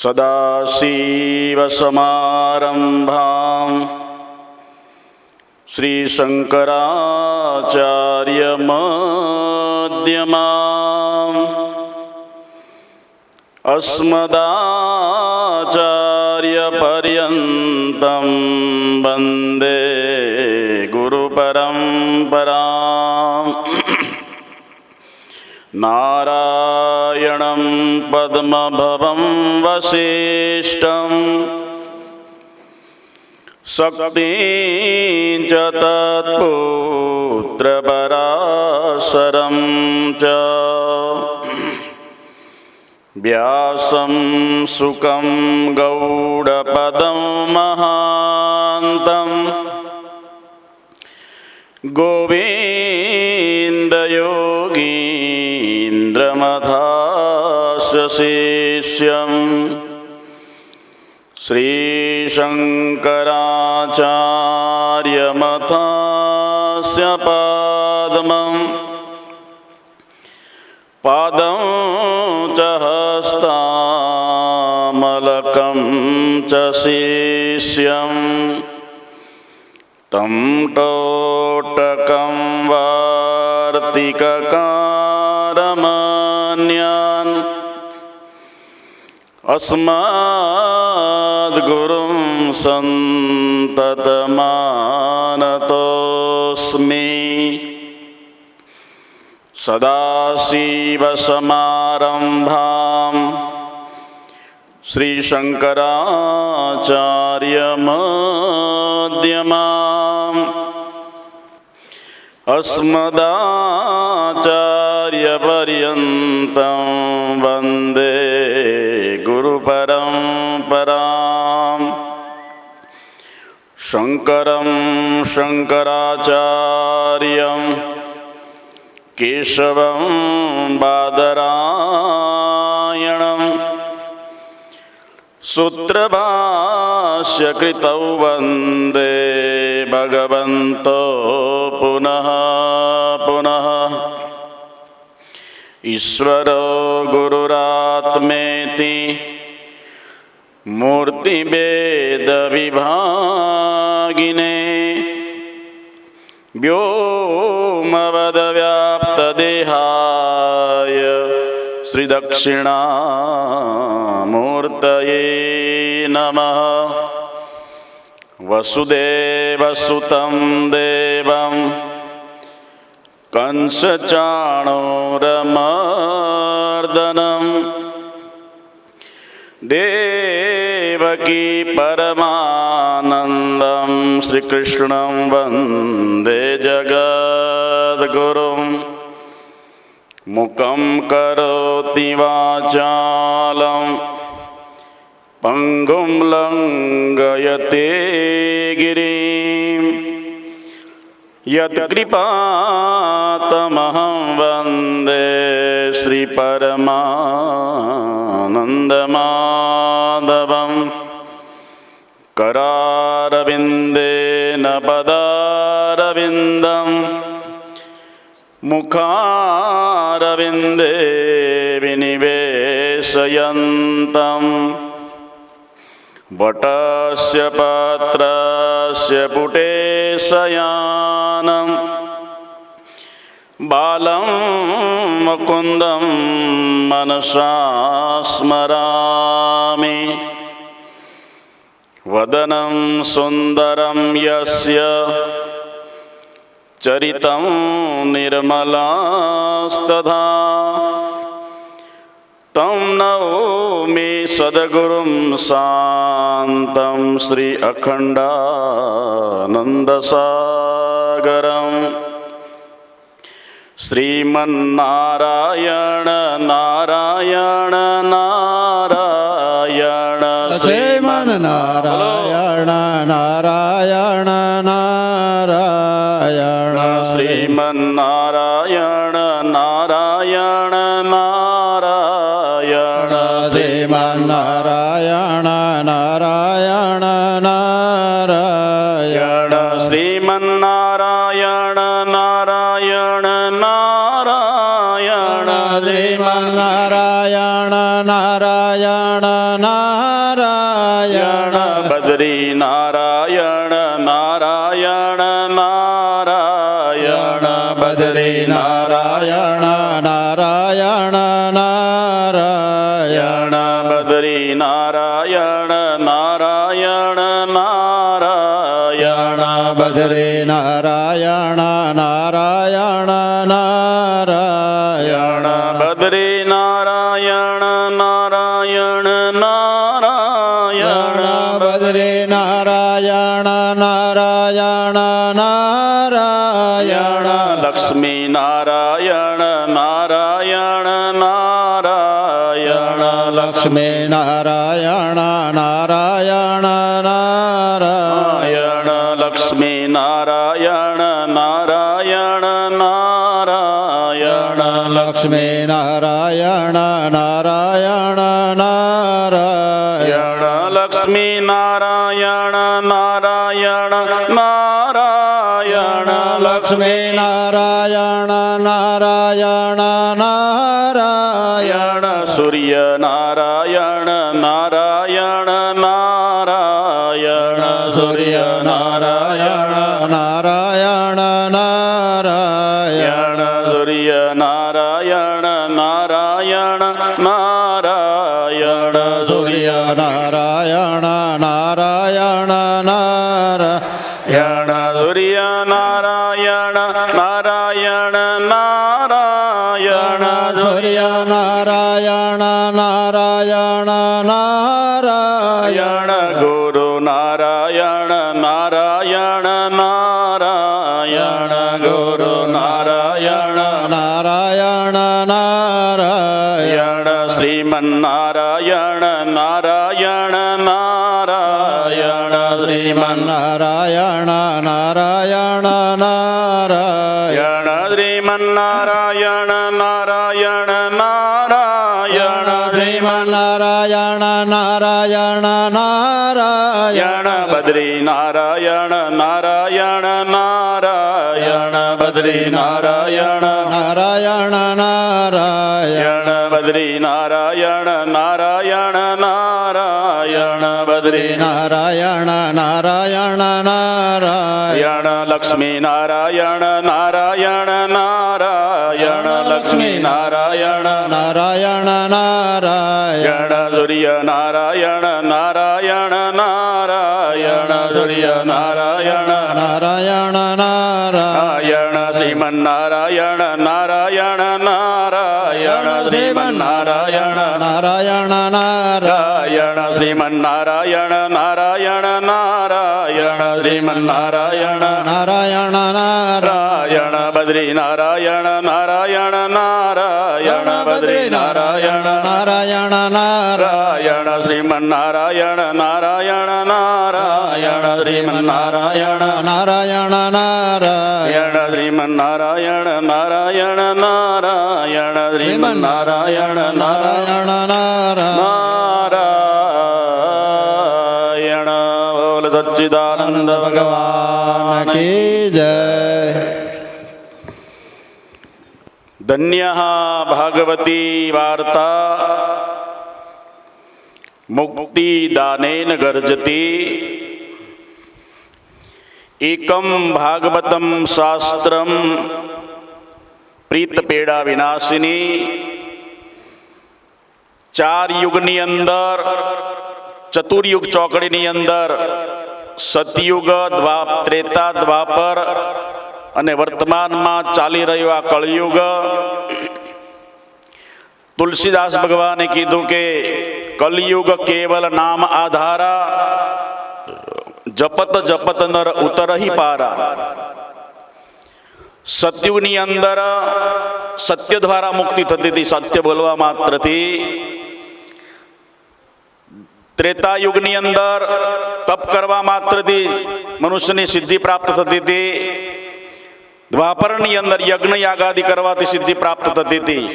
सदाशिवसमारम्भां श्रीशङ्कराचार्यमध्यमाम् अस्मदाचार्यपर्यन्तं वन्दे गुरुपरम्पराम्। नारायणं पद्मभवं वसिष्ठं शक्तिं च तत्पुत्रपराशरं च व्यासं शुकं गौडपदं महान्तं गोविन्दयोगीन्द्रमथास्य शिष्यं श्रीशङ्कराचार्यमथास्य पादं च हस्तामलकं च शिष्यं तं टोटकं वार्तिककारमन्यान् अस्मद्गुरुं सन्ततमानतोऽस्मि। सदाशिवसमारम्भां श्रीशङ्कराचार्यमध्यमाम् अस्मदाचार्यपर्यन्तं वन्दे गुरुपरम्पराम्। शङ्करं शङ्कराचार्यं केशवं बादरायणं सूत्रभाष्यकृतौ वन्दे भगवन्तो पुनः पुनः। ईश्वरो गुरुरात्मेति मूर्तिभेदविभागिने व्योमवद्व्याप्तदेहाय श्रीदक्षिणामूर्तये नमः। वसुदेवसुतं देवं कंसचाणूरमर्दनं देवकी परमानन्दं श्रीकृष्णं वन्दे जगद्गुरुं। मुखं करोति वाचालं पंगुं लंघयते गिरिं यत्कृपातमहं वन्दे श्रीपरमानन्दमाधवं। करारविन्देन पदारविन्दं मुखारविन्दे विनिवेशयन्तं। वटस्य पत्रस्य पुटे शयानं बालं मुकुन्दं मनसा स्मरामि। वदनं सुन्दरं यस्य चरितं निर्मलास्तथा तं नौमि सद्गुरुं शान्तं श्री अखण्डानन्दसागरं। श्रीमन्नारायण नारायण नारायण श्रीमन्नारायण नारायण नारायण श्रीमन्नारायण नारायण नारायण श्रीमन्नारायण नारायण नारायण श्रीमन्नारायण नारायण नारायण श्रीमन्नारायण नारायण नारायण નારાયણ નારાયણ નારાયણ બદ્રી નારાયણ નારાયણ નારાયણ બદ્રી નારાયણ નારાયણ નારાયણ બદ્રી નારાયણ નારાયણ નારાયણ બદ્રી નારાયણ નારાયણ નારાયણ લક્ષ્મી નારાયણ નારાયણ નારાયણ લક્ષ્મી નારાયણ નારાયણ નારાયણ લક્ષ્મી નારાયણ નારાયણ નારાયણ લક્ષ્મી નારાયણ નારાયણ નારાયણ લક્ષ્મી નારાયણ નારાયણ નારાયણ લક્ષ્મી નારાયણ નારાયણ નારાયણ સૂર્ય નારાયણ નારાયણ નારાયણ સૂર્ય નારાયણ નારાયણ નારાયણ સૂર્ય નારાયણ નારાયણ નારાયણ સૂર્ય નારાયણ નારાયણ નારાયણ સૂર્ય નારાયણ નારાયણ નારાયણ સૂર્ય નારાયણ નારાયણ નારાયણ ગુરુ નારાયણ નારાયણ નારાયણ ગુરુ નારાયણ નારાયણ નારાયણ શ્રીમન નારાયણ નારાયણ નારાયણ શ્રીમન નારાયણ નારાયણ નારાયણ શ્રીમન નારાયણ નારાયણ નારાયણ શ્રીમન નારાયણ નારાયણ નારાયણ બદ્રી નારાયણ નારાયણ નારાયણ બદ્રી નારાયણ નારાયણ નારાયણ બદ્રી નારાયણ નારાયણ નારાયણ બદ્રી નારાયણ નારાયણ નારાયણ લક્ષ્મી નારાયણ નારાયણ નારાયણ લક્ષ્મી નારાયણ નારાયણ નારાયણ સૂર્ય નારાયણ નારાયણ નારાયણ સૂર્ય નારાયણ નારાયણ નારાયણ શ્રીમન નારાયણ નારાયણ નારાયણ શ્રીમન નારાયણ નારાયણ નારાયણ શ્રીમન નારાયણ નારાયણ નારાયણ શ્રીમન નારાયણ નારાયણ નારાયણ બદ્રી નારાયણ નારાયણ નારાયણ બદ્રી નારાયણ નારાયણ નારાયણ શ્રીમન નારાયણ નારાયણ નારાયણ શ્રીમન નારાયણ નારાયણ નારાયણ શ્રીમન નારાયણ નારાયણ નારાયણ શ્રીમન નારાયણ નારાયણ નારાયણ નારાયણ બોલ સચ્ચિદાનંદ ભગવાન કી જય ધન્ય ભાગવતી વાર્તા મુક્તિદાનેન ગર્જતી એકમ ભાગવતમ શાસ્ત્રમ પ્રીતપેડા વિનાશિની. 4 યુગની અંદર, ચતુર્યુગ ચોકડીની અંદર સતયુગ, ત્રેતા, દ્વાપર અને વર્તમાનમાં ચાલી રહ્યો આ કળયુગ. તુલસીદાસ ભગવાને કીધું કે કલયુગ કેવલ નામ આધારા, જપત જપત નર ઉતરહી પારા. સતયુગની અંદર સત્ય દ્વારા મુક્તિ થતી હતી, સત્ય બોલવા માત્રથી. ત્રેતાયુગની અંદર તપ કરવા માત્રથી મનુષ્યની સિદ્ધિ પ્રાપ્ત થતી હતી. દ્વાપરની અંદર યજ્ઞ યાગાદિ કરવાથી સિદ્ધિ પ્રાપ્ત થતી હતી.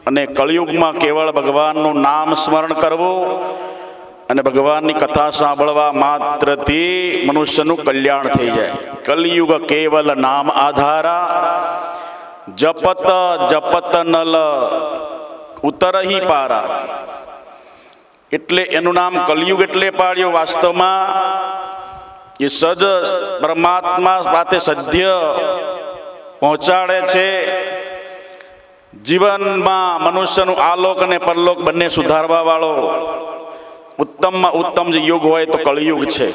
અને કળિયુગમાં કેવળ ભગવાનનું નામ સ્મરણ કરવું અને ભગવાનની કથા સાંભળવા માત્રથી મનુષ્યનું કલ્યાણ થઈ જાય. કલયુગ કેવલ નામ આધારા, જપત જપત નલ ઉતરહી પારા. એટલે એનું નામ કલયુગ એટલે પાડ્યું. વાસ્તવમાં એ સજ પરમાત્મા સાથે સધ્ય પહોંચાડે છે. જીવનમાં મનુષ્યનું આલોક અને પરલોક બંને સુધારવા વાળો ઉત્તમમાં ઉત્તમ જે યુગ હોય તો કળિયુગ છે.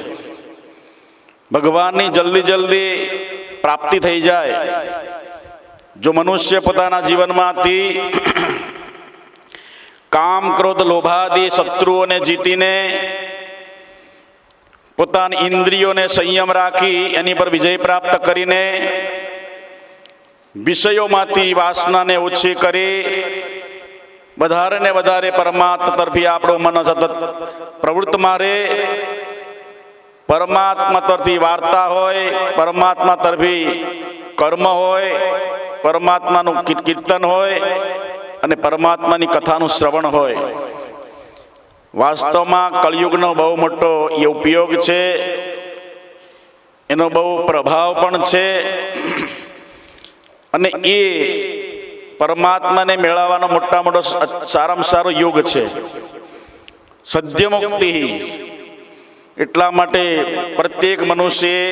ભગવાનની જલ્દી જલ્દી પ્રાપ્તિ થઈ જાય. જો મનુષ્ય પોતાના જીવનમાંથી કામ ક્રોધ લોભાદી શત્રુઓને જીતીને પોતાની ઇન્દ્રિયોને સંયમ રાખી એની પર વિજય પ્રાપ્ત કરીને વિષયોમાંથી વાસનાને ઓછી કરી વધારે ને વધારે પરમાત્મા તરફી આપણું મન સતત પ્રવૃત્તમાં રહે. પરમાત્મા તરફી વાર્તા હોય, પરમાત્મા તરફી કર્મ હોય, પરમાત્માનું કીર્તન હોય અને પરમાત્માની કથાનું શ્રવણ હોય. વાસ્તવમાં કળિયુગનો બહુ મોટો એ ઉપયોગ છે, એનો બહુ પ્રભાવ પણ છે અને એ પરમાત્માને મેળવવાનો મોટા મોટો સારામાં સારો યુગ છે. સદ્ય મુક્તિ. એટલા માટે પ્રત્યેક મનુષ્યએ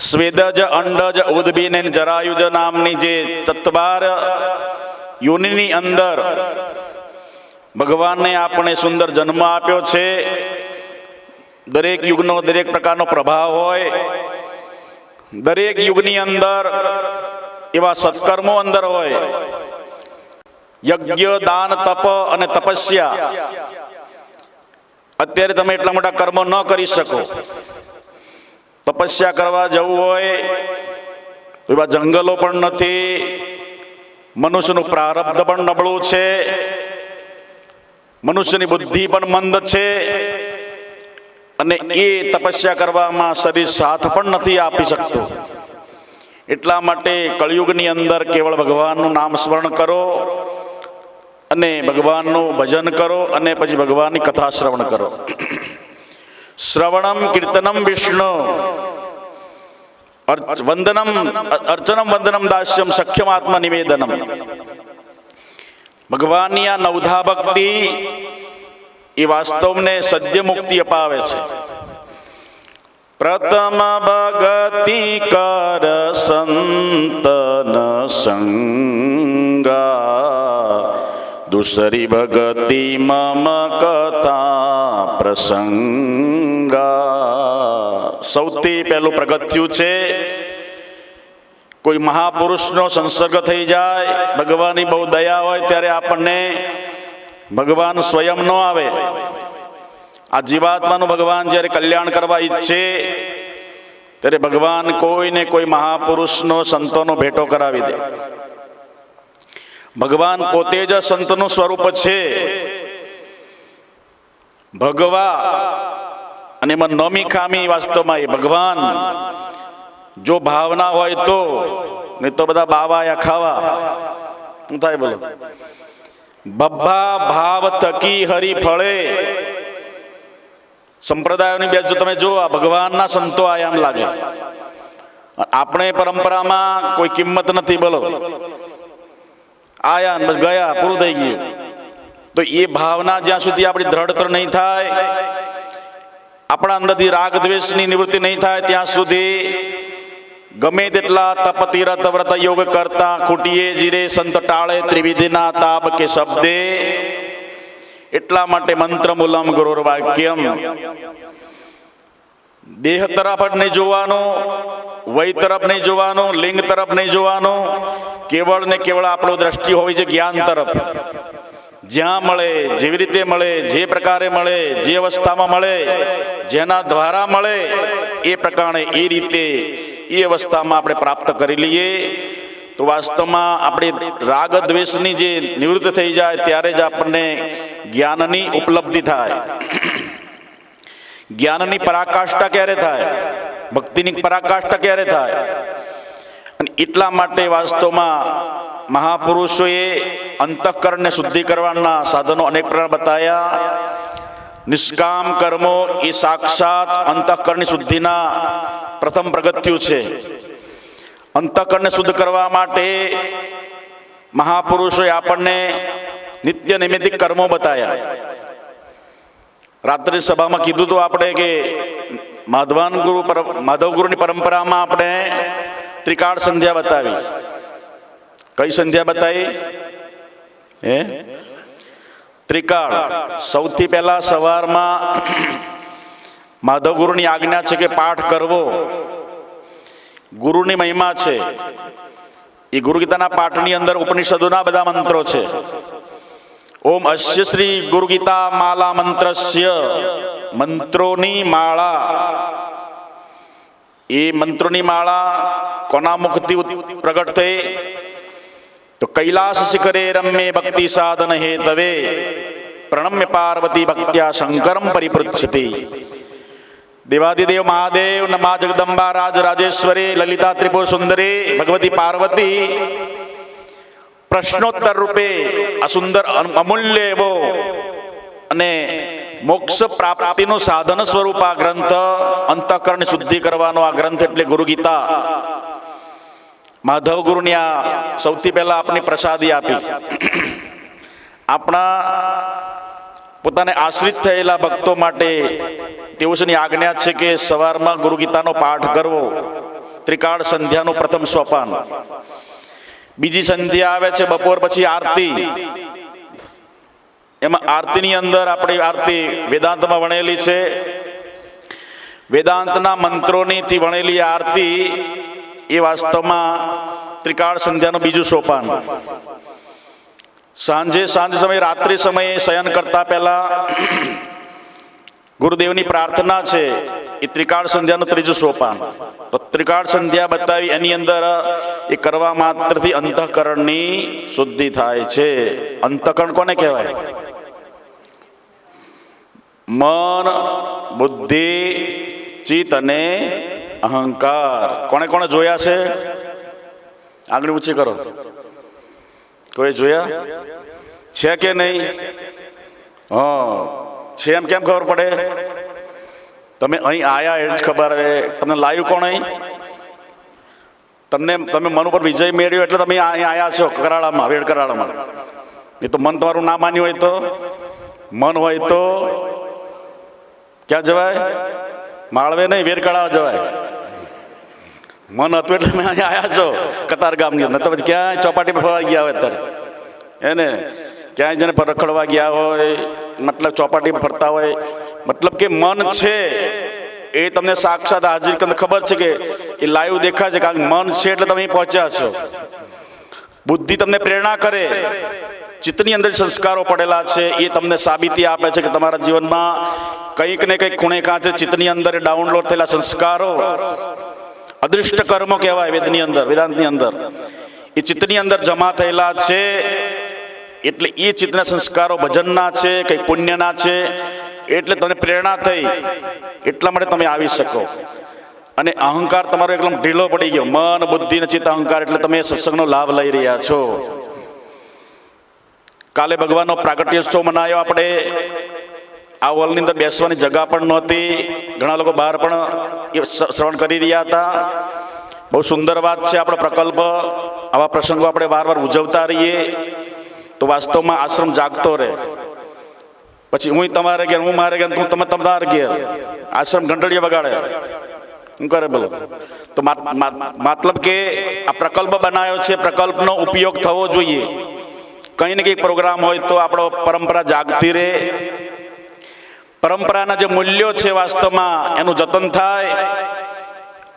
સ્વેદજ, અંડજ, ઉદ્ભીન અને જરાયુજ નામની જે 12 યોનિની અંદર ભગવાનને આપણે સુંદર જન્મ આપ્યો છે. દરેક યુગનો દરેક પ્રકારનો પ્રભાવ હોય. દરેક યુગની અંદર એવા સત્કર્મો અંદર હોય. યજ્ઞ, દાન, તપ અને તપસ્યા. અત્યારે તમે એટલા મોટા કર્મો ન કરી શકો. તપસ્યા કરવા જવું હોય તો એવા જંગલો પણ નથી. મનુષ્યનું પ્રારબ્ધ પણ નબળું છે. મનુષ્યની બુદ્ધિ પણ મંદ છે અને એ તપસ્યા કરવામાં શરીર સાથ પણ નથી આપી શકતું. એટલા માટે કળિયુગની અંદર કેવળ ભગવાનનું નામ સ્મરણ કરો અને ભગવાનનું ભજન કરો અને પછી ભગવાનની કથા શ્રવણ કરો. શ્રવણમ કીર્તનમ વિષ્ણુ વંદનમ અર્ચનમ વંદનમ દાસ્યમ સખ્યમ આત્મા નિવેદનમ. ભગવાનની આ નવધા ભક્તિ એ વાસ્તવને સદ્ય મુક્તિ અપાવે છે. પ્રથમ ભગતિ કર સંતન સંગા, દુસરી ભગતિ મમ કથા પ્રસંગા. સૌથી પહેલું પ્રગત્યું છે કોઈ મહાપુરુષનો સંસર્ગ થઈ જાય, ભગવાનની બહુ દયા હોય ત્યારે આપણને ભગવાન સ્વયં ન આવે. આ જીવાત્માનું ભગવાન જ્યારે કલ્યાણ કરવા ઈચ્છે ત્યારે ભગવાન કોઈને કોઈ મહાપુરુષનો સંતોનો ભેટો કરાવી દે. ભગવાન પોતે જ સંતનું સ્વરૂપ છે. ભગવા અને એમાં નમી ખામી વાસ્તવમાં એ ભગવાન જો ભાવના હોય તો, નહીં તો બધા બાવાયા ખાવા. શું થાય બોલો? બબ્બા ભાવ થકી હરી ફળે. સંપ્રદાયોની બે જો તમે જો આ ભગવાનના સંતો આયા એમ લાગે. આપણે પરંપરામાં કોઈ કિંમત નથી. બોલો, આયા બસ ગયા, પૂરું થઈ ગયું. તો એ ભાવના જ્યાં સુધી આપણી દ્રઢતર નહીં થાય, આપણા અંદરથી રાગ દ્વેષની નિવૃત્તિ નહીં થાય ત્યાં સુધી ગમે તેટલા તપ તીરથ વ્રત યોગ કરતા ખૂટીએ જીરે સંત ટાળે ત્રિવિધિના તાપ કે શબ્દે. એટલા માટે મંત્ર મૂલમ ગુરુર વાક્યમ. દેહ તરફ જ નહીં જોવાનું, વય તરફ નહીં જોવાનું, લિંગ તરફ નહીં જોવાનું. કેવળ ને કેવળ આપણું દ્રષ્ટિ હોવી છે જ્ઞાન તરફ. જ્યાં મળે, જેવી રીતે મળે, જે પ્રકારે મળે, જે અવસ્થામાં મળે, જેના દ્વારા મળે એ પ્રકારે એ રીતે એ અવસ્થામાં આપણે પ્રાપ્ત કરી લઈએ તો વાસ્તવમાં આપણે રાગ દ્વેષની જે નિવૃત્ત થઈ જાય ત્યારે જ આપણને જ્ઞાનની ઉપલબ્ધિ થાય. જ્ઞાનની પરાકાષ્ઠા ક્યારે થાય? ભક્તિની પરાકાષ્ઠા ક્યારે થાય? અને એટલા માટે વાસ્તવમાં મહાપુરુષોએ અંતઃકરણને શુદ્ધિ કરવાના સાધનો અનેક પ્રકાર બતાવ્યા. નિષ્કામ કર્મો એ સાક્ષાત અંતઃકરણની શુદ્ધિના પ્રથમ પ્રગત્યું છે. અંતઃકરણને શુદ્ધ કરવા માટે મહાપુરુષોએ આપણને નિત્ય નૈમિત્તિક કર્મો બતાવ્યા. રાત્રિ સભામાં કીધું તો આપણે કે માધવ ગુરુની પરંપરામાં આપણે ત્રિકાળ સંધ્યા બતાવી. કઈ સંધ્યા બતાવી? હે, ત્રિકાળ. સૌથી પહેલા સવારમાં માધવ ગુરુની આજ્ઞા છે કે પાઠ કરવો. ગુરુની મહિમા છે. એ ગુરુ ગીતાના પાઠની અંદર ઉપનિષદોના બધા મંત્રો છે. ઓમ અસ્ય શ્રી ગુરુ ગીતા માલા મંત્રસ્ય, મંત્રોની માળા. એ મંત્રોની માળા કોના મુખથી પ્રગટ થઈ? તો કૈલાસ શિખરે રમ્ય ભક્તિ સાધન હે તવે, પ્રણમ્ય પાર્વતી ભક્ત્યા શંકરમ પરિપૃચ્છતિ. દેવાદિદેવ મહાદેવ નમા જગદંબા રાજ રાજેશ્વરી લલિતા ત્રિપુર સુંદરી ભગવતી પાર્વતી પ્રશ્નોત્તર રૂપે આ સુંદર અમૂલ્ય એવો અને મોક્ષ પ્રાપ્તિનું સાધન સ્વરૂપ આ ગ્રંથ, અંતઃકરણ શુદ્ધિ કરવાનો આ ગ્રંથ એટલે ગુરુ ગીતા. માધવ ગુરુની આ સૌથી પહેલા આપની પ્રસાદી આપી. આપણા પોતાને આશ્રિત થયેલા ભક્તો માટે તેઓની આજ્ઞા છે કે સવારમાં ગુરુ ગીતાનો પાઠ કરવો. ત્રિકાળ સંધ્યાનું પ્રથમ સોપાન. બીજી સંધ્યા આવે છે બપોર પછી આરતી. એમાં આરતીની અંદર આપણી આરતી વેદાંતમાં વણેલી છે. વેદાંતના મંત્રોનીથી વણેલી આરતી એ વાસ્તવમાં ત્રિકાળ સંધ્યાનું બીજું સોપાન. સાંજ સમયે, રાત્રિ સમયે શયન કરતા પહેલા ગુરુદેવની પ્રાર્થના છે. એ ત્રિકાળ સંધ્યાનું ત્રીજું સોપાન. તો ત્રિકાળ સંધ્યા બતાવી એની અંદર એ કરવા માત્રથી અંતઃકરણની શુદ્ધિ થાય છે. અંતઃકરણ કોને કહેવાય? મન, બુદ્ધિ, ચિત્ત અને અહંકાર. કોને કોને જોયા છે? આગળ ઊંચી કરો. કોઈ જોયા છે કે નહીં? હા છે. એમ કેમ ખબર પડે? તમે અહીં આયા એ જ ખબર હવે. તમને લાવ્યું કોણ અહીં? તમે મન ઉપર વિજય મેળવ્યો એટલે તમે અહીં આયા છો કરાળામાં, વેડ કરાળામાં. એ તો મન તમારું ના માન્યું હોય તો, મન હોય તો ક્યાં જવાય? માળવે નહીં, વેડ કરાળા જવાય. મન હતું એટલે તમે અહીંયા આવ્યા છો કતાર ગામની અંદર. તો પછી ક્યાંય ચોપાટી પર ફરવા ગયા હોય અત્યારે એને, ક્યાંય જેને રખડવા ગયા હોય, મતલબ ચોપાટી પર ફરતા હોય, મતલબ કે મન છે એ તમને સાક્ષાત હાજરી, તમને ખબર છે કે એ લાઈવ દેખાય છે, કારણ કે મન છે એટલે તમે અહીં પહોંચ્યા છો. બુદ્ધિ તમને પ્રેરણા કરે. ચિત્તની અંદર સંસ્કારો પડેલા છે એ તમને સાબિતી આપે છે કે તમારા જીવનમાં કંઈક ને કંઈક ખૂણે કાંચે ચિત્તની અંદર ડાઉનલોડ થયેલા સંસ્કારો, અદૃષ્ટ કર્મો કહેવાય વેદની અંદર, વેદાંતની અંદર, એ ચિત્તની અંદર જમા થયેલા છે. એટલે એ ચિત્તના સંસ્કારો ભજનના છે, કંઈક પુણ્યના છે, એટલે તમને પ્રેરણા થઈ, એટલા માટે તમે આવી શકો. અને અહંકાર તમારો એકદમ ઢીલો પડી ગયો. મન, બુદ્ધિ ને ચિત્ત, અહંકાર, એટલે તમે સત્સંગનો લાભ લઈ રહ્યા છો. કાલે ભગવાનનો પ્રાગટ્યોત્સવ મનાયો આપણે. આ હોલની અંદર બેસવાની જગા પણ નહોતી. ઘણા લોકો બહાર પણ શ્રવણ કરી રહ્યા હતા. બહુ સુંદર વાત છે. આપણો પ્રકલ્પ, આવા પ્રસંગો આપણે વાર વાર ઉજવતા રહીએ તો વાસ્તવમાં આશ્રમ જાગતો રહે. પછી હું તમારે ઘેર, હું મારે ઘેર, તમે તમારે ઘેર, આશ્રમ ઘંટડીએ વગાડે. શું કરે બોલો? તો મતલબ કે આ પ્રકલ્પ બનાવ્યો છે, પ્રકલ્પનો ઉપયોગ થવો જોઈએ. કંઈ ને કંઈક પ્રોગ્રામ હોય તો આપણો પરંપરા જાગતી રહે. પરંપરાના જે મૂલ્યો છે વાસ્તવમાં એનું જતન થાય.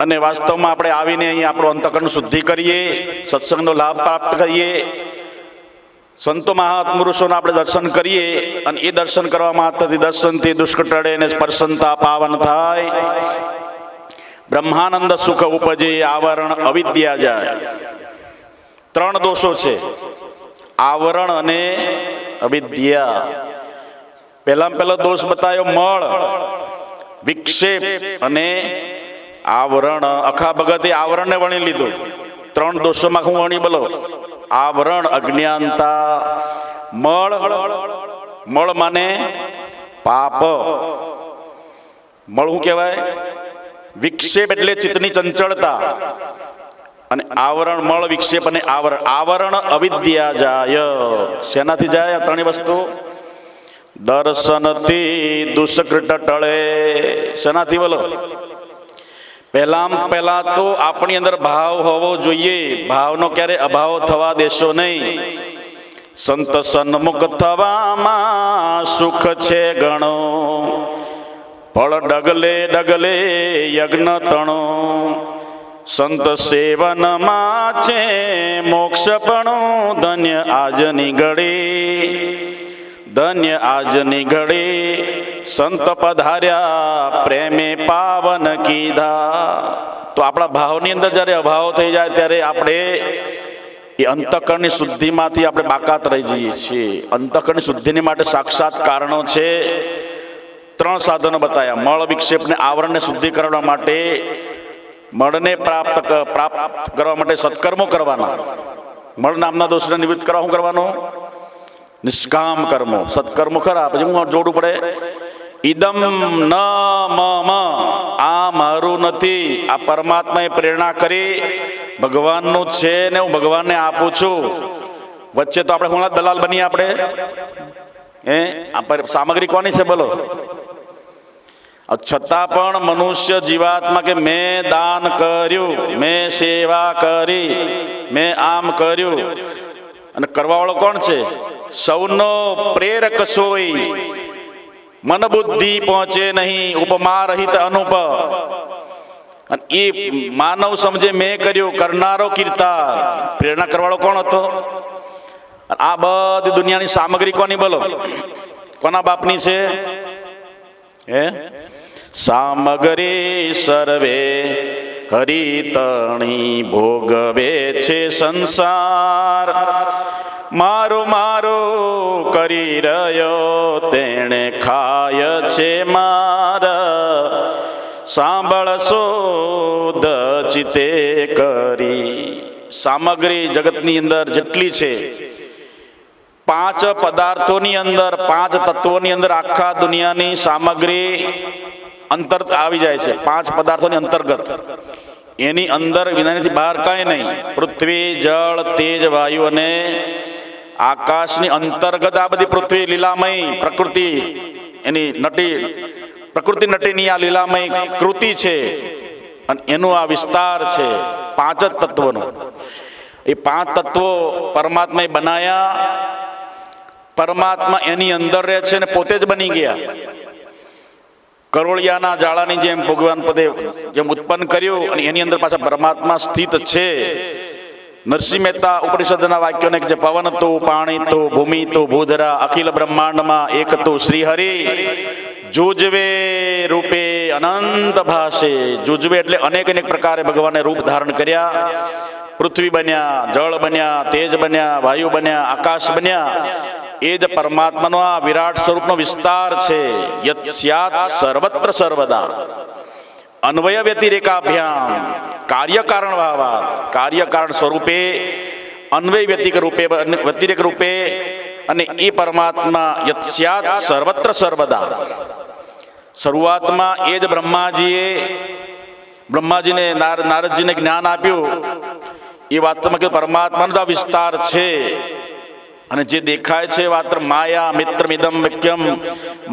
અને વાસ્તવમાં આપણે આવીને અહીં આપણું અંતઃકરણ શુદ્ધિ કરીએ, સત્સંગનો લાભ પ્રાપ્ત કરીએ, સંતો મહાપુરુષોના આપણે દર્શન કરીએ. અને એ દર્શન કરવા માત્રથી દર્શનથી દુષ્ટ ટળે ને સ્પર્શનતા પાવન થાય. બ્રહ્માનંદ સુખ ઉપજે, આવરણ અવિદ્યા જાય. 3 દોષો છે, આવરણ અને અવિદ્યા. પહેલો દોષ બતાવ્યો મળ, વિક્ષેપ અને આવરણ. અખા ભગતે આવરણને વણી લીધું. 3 દોષોમાં હું વણી બોલો? આવરણ, અજ્ઞાનતા, મળ. મળ માને પાપ. મળ શું કહેવાય? વિક્ષેપ એટલે ચિત્તની ચંચળતા. અને આવરણ, મળ, વિક્ષેપ અને આવરણ. આવરણ અવિદ્યા જાય. શેનાથી જાય આ 3 વસ્તુ? દર્શનથી દુષ્કૃત ટળે. શેનાથી બોલો? પહેલા તો આપણી અંદર ભાવ હોવો જોઈએ. ભાવનો ક્યારે અભાવ થવા દેશો નહીં. સંત સન્મુખ થવામાં સુખ છે ગણો, ફળ ડગલે ડગલે યજ્ઞ તણો. સંત સેવનમાં છે મોક્ષપણું, ધન્ય આજની ઘડી, ધન્ય આજની ઘડી. સંત પધાર્યા પ્રેમે પાવન કીધા. તો આપણા ભાવની અંદર જ્યારે અભાવ થઈ જાય ત્યારે આપણે એ અંતઃકરણની શુદ્ધિમાંથી આપણે બાકાત રહી જઈએ છીએ. અંતઃકરણની શુદ્ધિની માટે સાક્ષાત કારણો છે. 3 સાધનો બતાવ્યા. મળ વિક્ષેપને આવરણને શુદ્ધિ કરવા માટે, મળને પ્રાપ્ત કરવા માટે સત્કર્મો કરવાના. મળ નામના દોષને નિવૃત્ત કરવા શું કરવાનું? નિષ્કામ કર્મો. સત્કર્મો ખરા, પછી હું જોડવું પડે. ઇદમ ન મમ, આ મારું નથી. આ પરમાત્માએ પ્રેરણા કરી ભગવાનનું છે ને હું ભગવાનને આપું છું. વચ્ચે તો આપણે હું દલાલ બનીએ. આપણે સામગ્રી કોની છે બોલો? છતાં પણ મનુષ્ય જીવાત્મા કે મેં દાન કર્યું, મેં સેવા કરી, મેં આમ કર્યું. અને કરવાવાળો કોણ છે? સૌનો પ્રેરક સોય, મન બુદ્ધિ પહોંચે નહીં, ઉપમા રહિત અનુપ. અને એ માનવ સમજે મેં કર્યું, કરનારો કીર્તા. પ્રેરણા કરવાળો કોણ હતો? આ બધી દુનિયાની સામગ્રી કોની બોલો? કોના બાપની છે? સામગ્રી સર્વે હરિતણી, ભોગવે છે સંસાર. મારો મારો કરી રહ્યો તેણે ખાય છે માર. સાંભળશો દચિતે કરી. સામગ્રી જગતની અંદર જેટલી છે, 5 પદાર્થોની અંદર, 5 તત્વોની અંદર આખા દુનિયાની સામગ્રી અંતર આવી જાય છે. 5 પદાર્થોની અંતર્ગત. એની અંદર વિનાથી બહાર કાંઈ નહીં. પૃથ્વી, જળ, તેજ, વાયુ અને આકાશની અંતર્ગત આ બધી પૃથ્વી લીલામય પ્રકૃતિ, એની નટી પ્રકૃતિ નટીની આ લીલામય કૃતિ છે. અને એનું આ વિસ્તાર છે 5 જ તત્વોનો. એ 5 તત્વો પરમાત્માએ બનાયા. પરમાત્મા એની અંદર રહે છે અને પોતે જ બની ગયા. કરોળિયાના જાળાની જેમ ભગવાન પદે જેમ ઉત્પન્ન કર્યું અને એની અંદર પાછા પરમાત્મા સ્થિત છે. નરસિંહ મહેતા ઉપનિષદના વાક્યોને જે પવન તો, પાણી તો, ભૂમિ તો, ભૂધરા, અખિલ બ્રહ્માંડમાં એક તો શ્રી હરિ. જુજવે રૂપે અનંત ભાષે. જુજવે એટલે અનેક અનેક પ્રકારે ભગવાને રૂપ ધારણ કર્યા. પૃથ્વી બન્યા, જળ બન્યા, તેજ બન્યા, વાયુ બન્યા, આકાશ બન્યા. એ જ પરમાત્માનો આ વિરાટ સ્વરૂપનો વિસ્તાર છે. યત સ્યાત સર્વત્ર સર્વદા. અન્વય વ્યતિરેકાભ્યામ કાર્ય કારણ ભાવાત. કાર્ય કારણ સ્વરૂપે, અન્વય વ્યતિરેક રૂપે. અને એ પરમાત્મા યત સ્યાત સર્વત્ર સર્વદા. શરૂઆતમાં એ જ બ્રહ્માજીને નારદજીને જ્ઞાન આપ્યું. એ વાતમાં કે પરમાત્માનો આ વિસ્તાર છે. અને જે દેખાય છે માત્ર માયા મિત્રમિદમ વાક્યમ,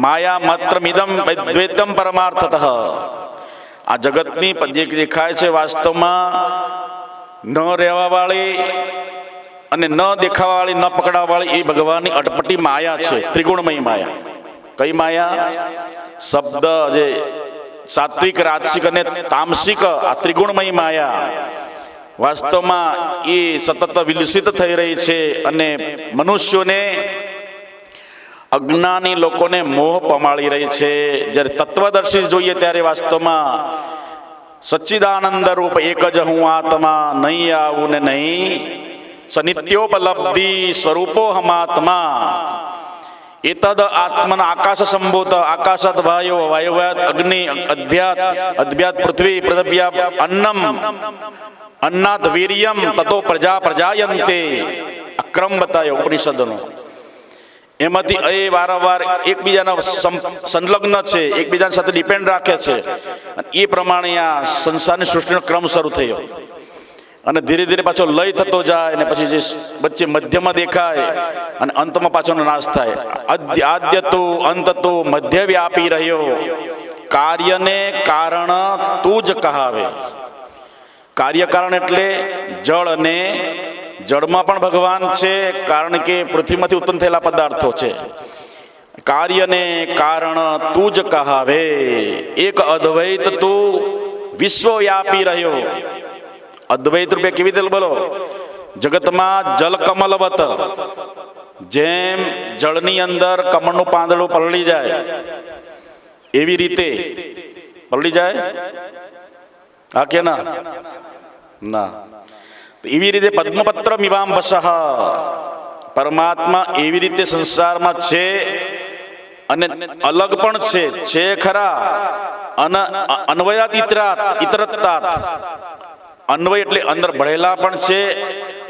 માયા માત્રમિદમ દ્વૈતમ પરમાર્થતઃ. આ જગતની જે દેખાય છે વાસ્તવમાં ન રહેવા વાળી અને ન દેખાવા વાળી, ન પકડાવા વાળી એ ભગવાનની અટપટી માયા છે. ત્રિગુણમય માયા. કઈ માયા? શબ્દ જે સાત્વિક, રાજસિક અને તામસિક, આ ત્રિગુણમય માયા વાસ્તવમાં એ સતત વિલસિત થઈ રહી છે. અને મનુષ્યોને, અજ્ઞાની લોકોને મોહ પમાડી રહી છે. જ્યારે તત્વદર્શી જોઈએ ત્યારે વાસ્તવમાં સચ્ચિદાનંદ રૂપ એક જ હું આત્મા, નહીં આવું ને નહીં. સનિત્યોપલબ્ધિ સ્વરૂપો હમાત્મા. એતદ આત્મન આકાશ સંભૂત. આકાશાત વાયો, વાયવ્યાત અગ્નિ, અદ્ભ્યાત પૃથ્વી, પૃથ્વ્યાત અન્નમ, અન્નાત વીર્યમ, તતો પ્રજા પ્રજાયંતે. અક્રમ બતાવ્યો ઉપનિષદનો. એમાંથી એ વારંવાર એકબીજાના સંલગ્ન છે, એકબીજાની સાથે ડિપેન્ડ રાખે છે. એ પ્રમાણે આ સંસારની સૃષ્ટિનો ક્રમ શરૂ થયો. અને ધીરે ધીરે પાછો લય થતો જાય. અને પછી જે વચ્ચે મધ્યમાં દેખાય અને અંતમાં પાછોનો નાશ થાય. આદ્ય તો અંત તો મધ્ય વ્યાપી રહ્યો. કાર્યને કારણ તું જ કહાવે. કાર્ય કારણ એટલે જળ, અને જળમાં પણ ભગવાન છે, કારણ કે પૃથ્વીમાંથી ઉત્પન્ન થયેલા પદાર્થો છે. કાર્યને કારણ તું જ કહાવે. એક અદ્વૈત તું વિશ્વવ્યાપી રહ્યો. અદ્વૈત રૂપે કેવી રીતે બોલો? જગતમાં જલ કમલવત, જેમ જળની અંદર કમળનું પાંદડું પલળી જાય એવી રીતે પલળી જાય, હા કે ના? ના. એવી રીતે પદ્મપત્ર મીમાંબસઃ, પરમાત્મા એવી રીતે સંસારમાં છે અને અલગ પણ છે ખરા. અને અન્વયાત ઇતરત્તાત, અન્વય એટલે અંદર ભળેલા પણ છે,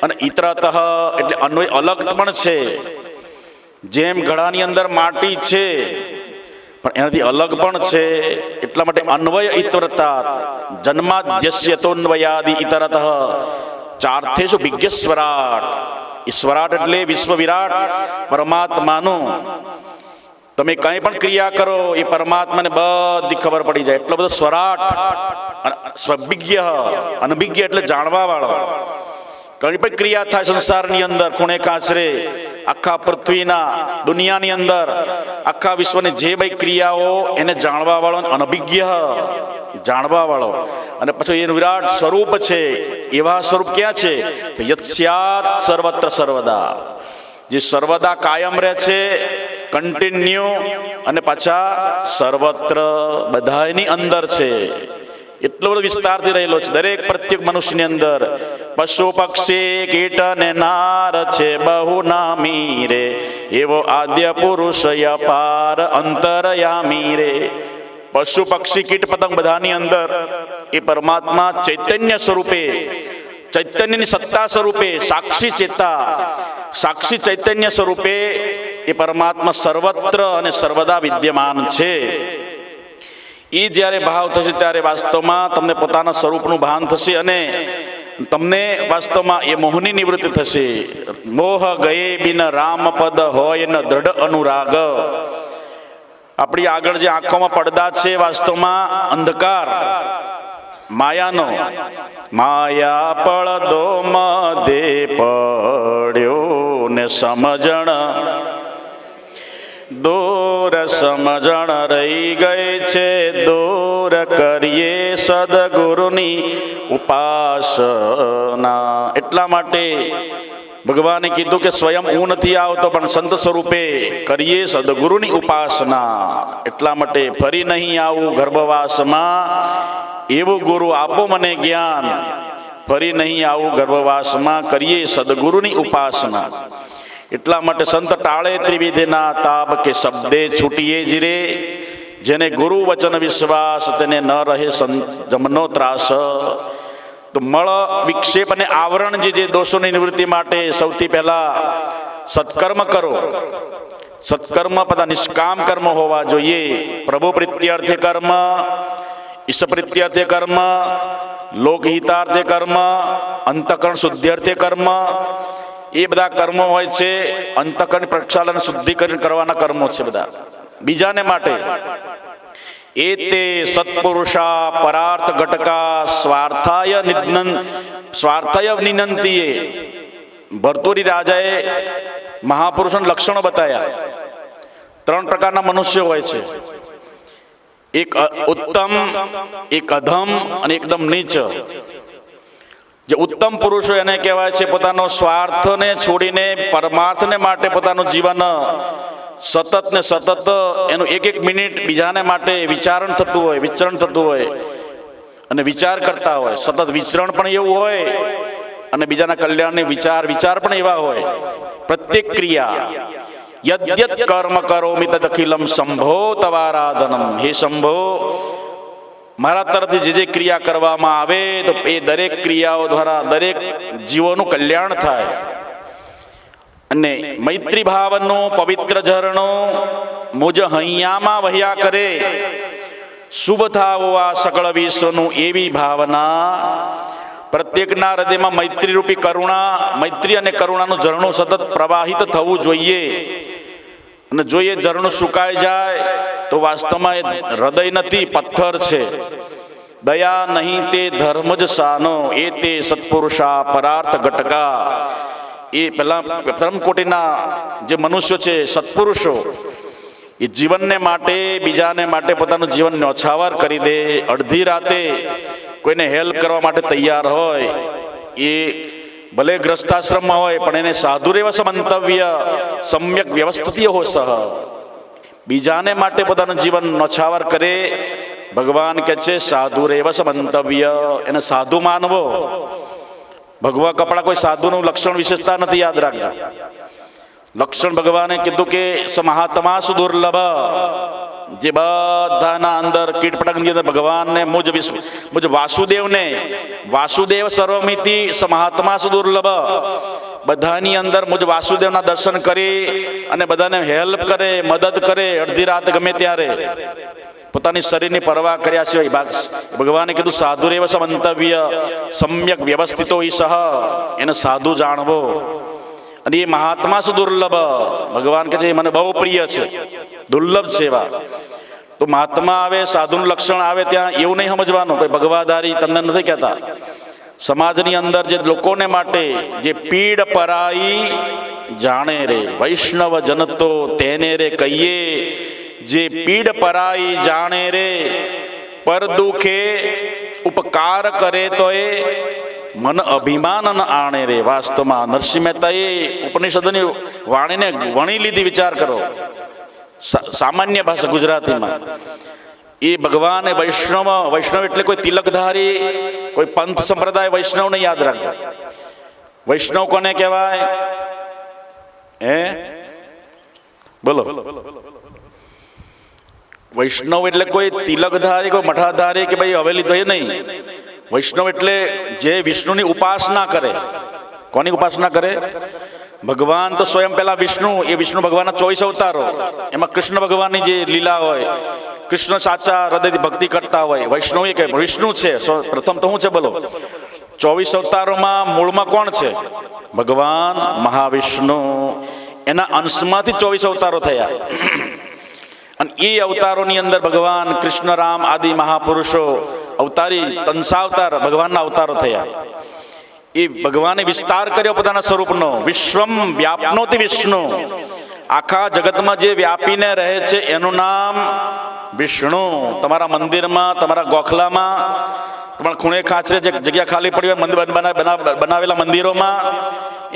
અને ઇતરતઃ એટલે અન્વય અલગ પણ છે. જેમ ઘડાની અંદર માટી છે પણ એનાથી અલગ પણ છે, એટલા માટે અન્વય ઇતરતાત જન્માદ્યસ્યતોન્વયાદિ ઇતરતઃ ચાર્થેષુ વિજ્ઞ સ્વરાટ. એ સ્વરાટ એટલે વિશ્વ વિરાટ પરમાત્માનું. તમે કંઈ પણ ક્રિયા કરો એ પરમાત્માને બધી ખબર પડી જાય, એટલો બધો સ્વરાટ. સ્વવિજ્ઞ, અનભિજ્ઞ એટલે જાણવા વાળો. કઈ પણ ક્રિયા થાય સંસારની અંદર, ખૂણે કાંચરે, આખા પૃથ્વીના દુનિયાની અંદર, આખા વિશ્વની જે ભાઈ ક્રિયાઓ એને જાણવા વાળો, અનભિજ્ઞ જાણવા વાળો. અને પછી એનું વિરાટ સ્વરૂપ છે. એવા સ્વરૂપ ક્યાં છે? યત્સ્યાત સર્વત્ર સર્વદા, જે સર્વદા કાયમ રહે છે, કન્ટિન્યુ, અને પાછા સર્વત્ર બધાની અંદર છે. એટલો બધો વિસ્તારથી રહેલો છે દરેક પ્રત્યેક મનુષ્યની અંદર. પશુ પક્ષી કીટ ને નાર છે બહુ નામી રે, એવો આદ્ય પુરુષ અપાર અંતરયામી રે. પશુ પક્ષી કીટ પતંગ બધાની અંદર એ પરમાત્મા ચૈતન્ય સ્વરૂપે, ચૈતન્યની સત્તા સ્વરૂપે, સાક્ષી ચેતા, સાક્ષી ચૈતન્ય સ્વરૂપે એ પરમાત્મા સર્વત્ર અને સર્વદા વિદ્યમાન છે. એ જ્યારે ભાવ થશે ત્યારે વાસ્તવમાં તમને પોતાના સ્વરૂપનું ભાન થશે, અને તમને વાસ્તવમાં એ મોહની નિવૃત્તિ થશે. મોહ ગયે બિન રામ પદ હોય ન દ્રઢ અનુરાગ. આપણી આગળ જે આંખોમાં પડદા છે, વાસ્તવમાં અંધકાર માયાનો. માયા પડદો મધે પડ્યો ને સમજણ દૂર, સમજણ રહી ગઈ છે દૂર, કરીએ સદગુરુની ઉપાસના. એટલા માટે ભગવાને કીધું કે સ્વયં હું નથી આવતો, પણ સંત સ્વરૂપે કરીએ સદગુરુની ઉપાસના. એટલા માટે ફરી નહીં આવું ગર્ભવાસમાં, એવું ગુરુ આપો મને જ્ઞાન. ફરી નહીં આવું ગર્ભવાસમાં, કરીએ સદગુરુની ઉપાસના. એટલા માટે સંત ટાળે ત્રિવિધના તાપ, કે શબ્દે છૂટીએ જીરે, જેને ગુરુ વચન વિશ્વાસ, તેને ન રહે જમનો ત્રાસ. તો મળ વિક્ષેપ અને આવરણ જે દોષોની નિવૃત્તિ માટે સૌથી પહેલા સત્કર્મ કરો. સત્કર્મ બધા નિષ્કામ કર્મ હોવા જોઈએ. પ્રભુ પ્રીત્યર્થે કર્મ, ઈશ પ્રીત્યર્થે કર્મ, લોકહિતાર્થે કર્મ, અંતઃકરણ શુદ્ધ્યર્થે કર્મ. એ બધા કર્મો હોય છે, અંતઃકરણ પ્રક્ષાલન શુદ્ધિકરણ કરવાના કર્મો છે બધા બીજાને માટે. એ તે સત્પુરુષા પરાર્થ ઘટકા સ્વાર્થાય નિનંતીએ. ભર્તુરી રાજાએ મહાપુરુષોના લક્ષણો બતાવ્યા. 3 પ્રકારના મનુષ્યો હોય છે, એક ઉત્તમ, એક અધમ અને એકદમ નીચ. જે ઉત્તમ પુરુષો એને કહેવાય છે પોતાનો સ્વાર્થને છોડીને પરમાર્થને માટે પોતાનું જીવન સતત ને સતત એનું એક મિનિટ બીજાને માટે વિચારણ થતું હોય, વિચરણ થતું હોય અને વિચાર કરતા હોય. સતત વિચરણ પણ એવું હોય અને બીજાના કલ્યાણને વિચાર પણ એવા હોય. પ્રત્યેક ક્રિયા યદ્યત કર્મ કરોમિ તદખિલમ શંભો તવારાધનમ. હે શંભો, મારા તરફથી જે ક્રિયા કરવામાં આવે તો એ દરેક ક્રિયાઓ દ્વારા દરેક જીવોનું કલ્યાણ થાય. અને મૈત્રી ભાવનો પવિત્ર ઝરણો મુજ હૈયામાં વહ્યા કરે. શુભ થાવો આ સકળ વિશ્વનું, એવી ભાવના પ્રત્યેકના હૃદયમાં મૈત્રી રૂપી કરુણા, મૈત્રી અને કરુણાનું ઝરણું સતત પ્રવાહિત થવું જોઈએ. અને જો એ ઝરણું સુકાઈ જાય તો વાસ્તવમાં એ હૃદય નથી, પથ્થર છે. દયા નહીં તે ધર્મ જ સાનો, એ તે સત્પુરુષા પરાર્થ ઘટકા. એ પેલા ધર્મકોટીના જે મનુષ્યો છે, સત્પુરુષો, એ જીવનને માટે, બીજાને માટે પોતાનું જીવન ન્યોછાવર કરી દે, અડધી રાતે કોઈને હેલ્પ કરવા માટે તૈયાર હોય. એ ભલે ગ્રસ્તાશ્રમમાં હોય પણ એને સાધુરેવ સમંતવ્ય સમ્યક વ્યવસ્થિત હો સહ, બીજાને માટે પોતાનું જીવન ન્યોછાવર કરે. ભગવાન કહે છે સાધુરેવ સમંતવ્ય, એને સાધુ માનવો. ભગવા કપડા કોઈ સાધુનું લક્ષણ વિશેષતા નથી, યાદ રાખજો. લક્ષણ ભગવાને કીધું કે મહાત્મા સુદુર્લભ, જે બધાના અંદર કીટપટંગની અંદર ભગવાનને મુજ વાસુદેવને, વાસુદેવ સર્વમિતિ મહાત્મા સુદુર્લભ, બધાની અંદર મુજ વાસુદેવના દર્શન કરી અને બધાને હેલ્પ કરે, મદદ કરે, અડધી રાત ગમે ત્યારે પોતાની શરીરની પરવા કર્યા છે. ભગવાને કીધું સાધુરેવ સમંતવ્ય સમ્યક વ્યવસ્થિતો ઈ સહ, એને સાધુ જાણવો. અને એ મહાત્મા સુદુર્લભ, ભગવાન કહે છે એ મને બહુ પ્રિય છે, દુર્લભ છે એવા. તો મહાત્મા આવે, સાધુનું લક્ષણ આવે ત્યાં એવું નહીં સમજવાનું કોઈ ભગવાદારી તમને નથી કહેતા. સમાજની અંદર જે લોકોને માટે જે પીડ પરાઈ જાણે રે, વૈષ્ણવ જન તો તેને રે કહીએ, જે પીડ પરાઈ જાણે રે, પર દુખે ઉપકાર કરે તો એ મન અભિમાન ન આણે રે. વાસ્તવમાં નરસિંહ મહેતાએ ઉપનિષદોની વાણીને વણી લીધી. વિચાર કરો, સામાન્ય ભાષા ગુજરાતીમાં. એ ભગવાન વૈષ્ણવ, વૈષ્ણવ એટલે કોઈ તિલકધારી, કોઈ પંથ સંપ્રદાય વૈષ્ણવ ને યાદ રાખજો. વૈષ્ણવ કોને કહેવાય? બોલો. વૈષ્ણવ એટલે કોઈ તિલકધારી, કોઈ મઠાધારી કે ભાઈ હવેલી તો એ નહીં. વૈષ્ણવ એટલે જે વિષ્ણુની ઉપાસના કરે. કોની ઉપાસના કરે? ભગવાન તો સ્વયં પેલા વિષ્ણુ, એ વિષ્ણુ ભગવાનના 24 અવતારો, એમાં કૃષ્ણ ભગવાનની જે લીલા હોય, કૃષ્ણ સાચા હૃદયથી ભક્તિ કરતા હોય. વૈષ્ણવ એ કે વિષ્ણુ છે પ્રથમ તો શું છે બોલો? 24 અવતારોમાં મૂળમાં કોણ છે? ભગવાન મહાવિષ્ણુ. એના અંશમાંથી 24 અવતારો થયા. અને એ અવતારોની અંદર ભગવાન કૃષ્ણ, રામ આદિ મહાપુરુષો અવતારી, તંસાવતાર ભગવાનના અવતારો થયા. એ ભગવાને વિસ્તાર કર્યો પોતાના સ્વરૂપનો. વિશ્વમ વ્યાપનોતિ વિષ્ણુ, આખા જગતમાં જે વ્યાપીને રહે છે એનું નામ વિષ્ણુ. તમારા મંદિરમાં, તમારા ગોખલામાં, તમારા ખૂણે ખાંચરે જે જગ્યા ખાલી પડી હોય મંદિર બનાવેલા મંદિરોમાં,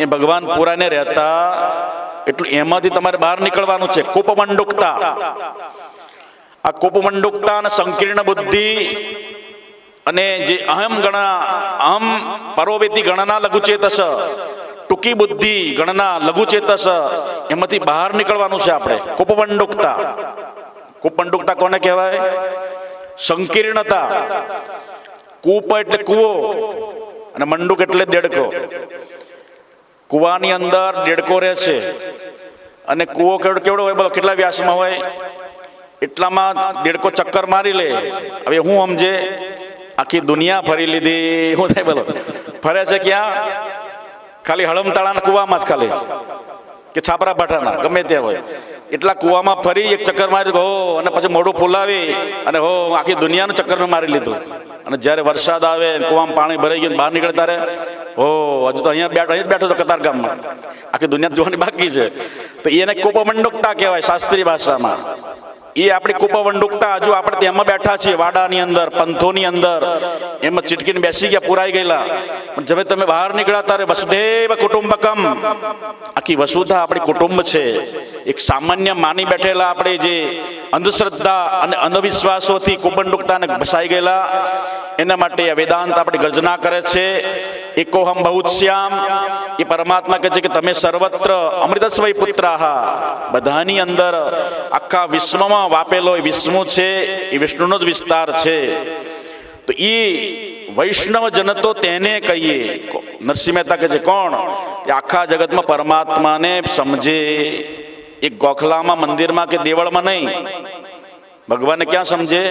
એ ભગવાન પુરાને રહેતા. એટલું એમાંથી તમારે બહાર નીકળવાનું છે. કૂપમંડુકતા, આ કૂપમંડુકતા અને સંકીર્ણ બુદ્ધિ અને જે અહમ ગણના, અહમ પરોવેતી ગણના લઘુચેતસ, ટૂંકી બુદ્ધિ ગણના લઘુચેતસ, એમાંથી બહાર નીકળવાનું છે આપણે. કૂપમંડુકતા, કૂપમંડુકતા કોને કહેવાય? સંકીર્ણતા. કૂપ એટલે કૂવો અને મંડુક એટલે દેડકો. કૂવાની અંદર દેડકો રહે છે અને કૂવો કેવડો હોય બોલો? કેટલા વ્યાસમાં હોય? એટલામાં દેડકો ચક્કર મારી લે. હવે હું સમજે આખી દુનિયા ફરી લીધી, શું થાય બોલો? ફરે છે ક્યાં? ખાલી હળમતાળાના કૂવામાં જ, ખાલી કે છાપરા ભાટાના, ગમે ત્યાં હોય એટલા કૂવામાં ફરી એક ચક્કર મારી હો, અને પછી મોઢું ફૂલાવી અને હો આખી દુનિયાનું ચક્કર મેં મારી લીધું. અને જ્યારે વરસાદ આવે, કૂવામાં પાણી ભરાઈ ગયું, બહાર નીકળે ત્યારે હો હજુ તો અહીંયા જ બેઠો તો કતારગામમાં, આખી દુનિયા જોવાની બાકી છે. તો એને કૂપમંડુકતા કહેવાય શાસ્ત્રીય ભાષામાં. એ આપણી કૂપમંડુકતા. હજુ આપણે તેમાં બેઠા છીએ, વાડાની અંદર, પંથોની અંદર, એમાં ચીટકીને બેસી ગયા, પુરાઈ ગયેલા. પણ જેમ તમે બહાર નીકળ્યા ત્યારે વસુધૈવ કુટુંબકમ, આખી વસુધા આપણી કુટુંબ છે. એક સામાન્ય માની બેઠેલા આપણે જે અંધશ્રદ્ધા અને અંધવિશ્વાસોથી કૂપમંડુકતાને ભસાઈ ગયેલા, એના માટે આ વેદાંત આપણી ગર્જના કરે છે. એકોહમ બહુશ્યામ, એ પરમાત્મા કહે છે કે તમે સર્વત્ર અમૃતસ્વય પુત્રાહ, બધાની અંદર આખા વિશ્વમાં વાપેલો એ વિષ્ણુ છે, એ વિષ્ણુનો જ વિસ્તાર છે. તો એ વૈષ્ણવ જન તો તેને કહીએ. નરસિંહ મહેતા કહે છે કોણ? એ આખા જગતમાં પરમાત્માને સમજે. એક ગોખલામાં, મંદિરમાં કે દેવળમાં નહીં. ભગવાનને ક્યાં સમજે?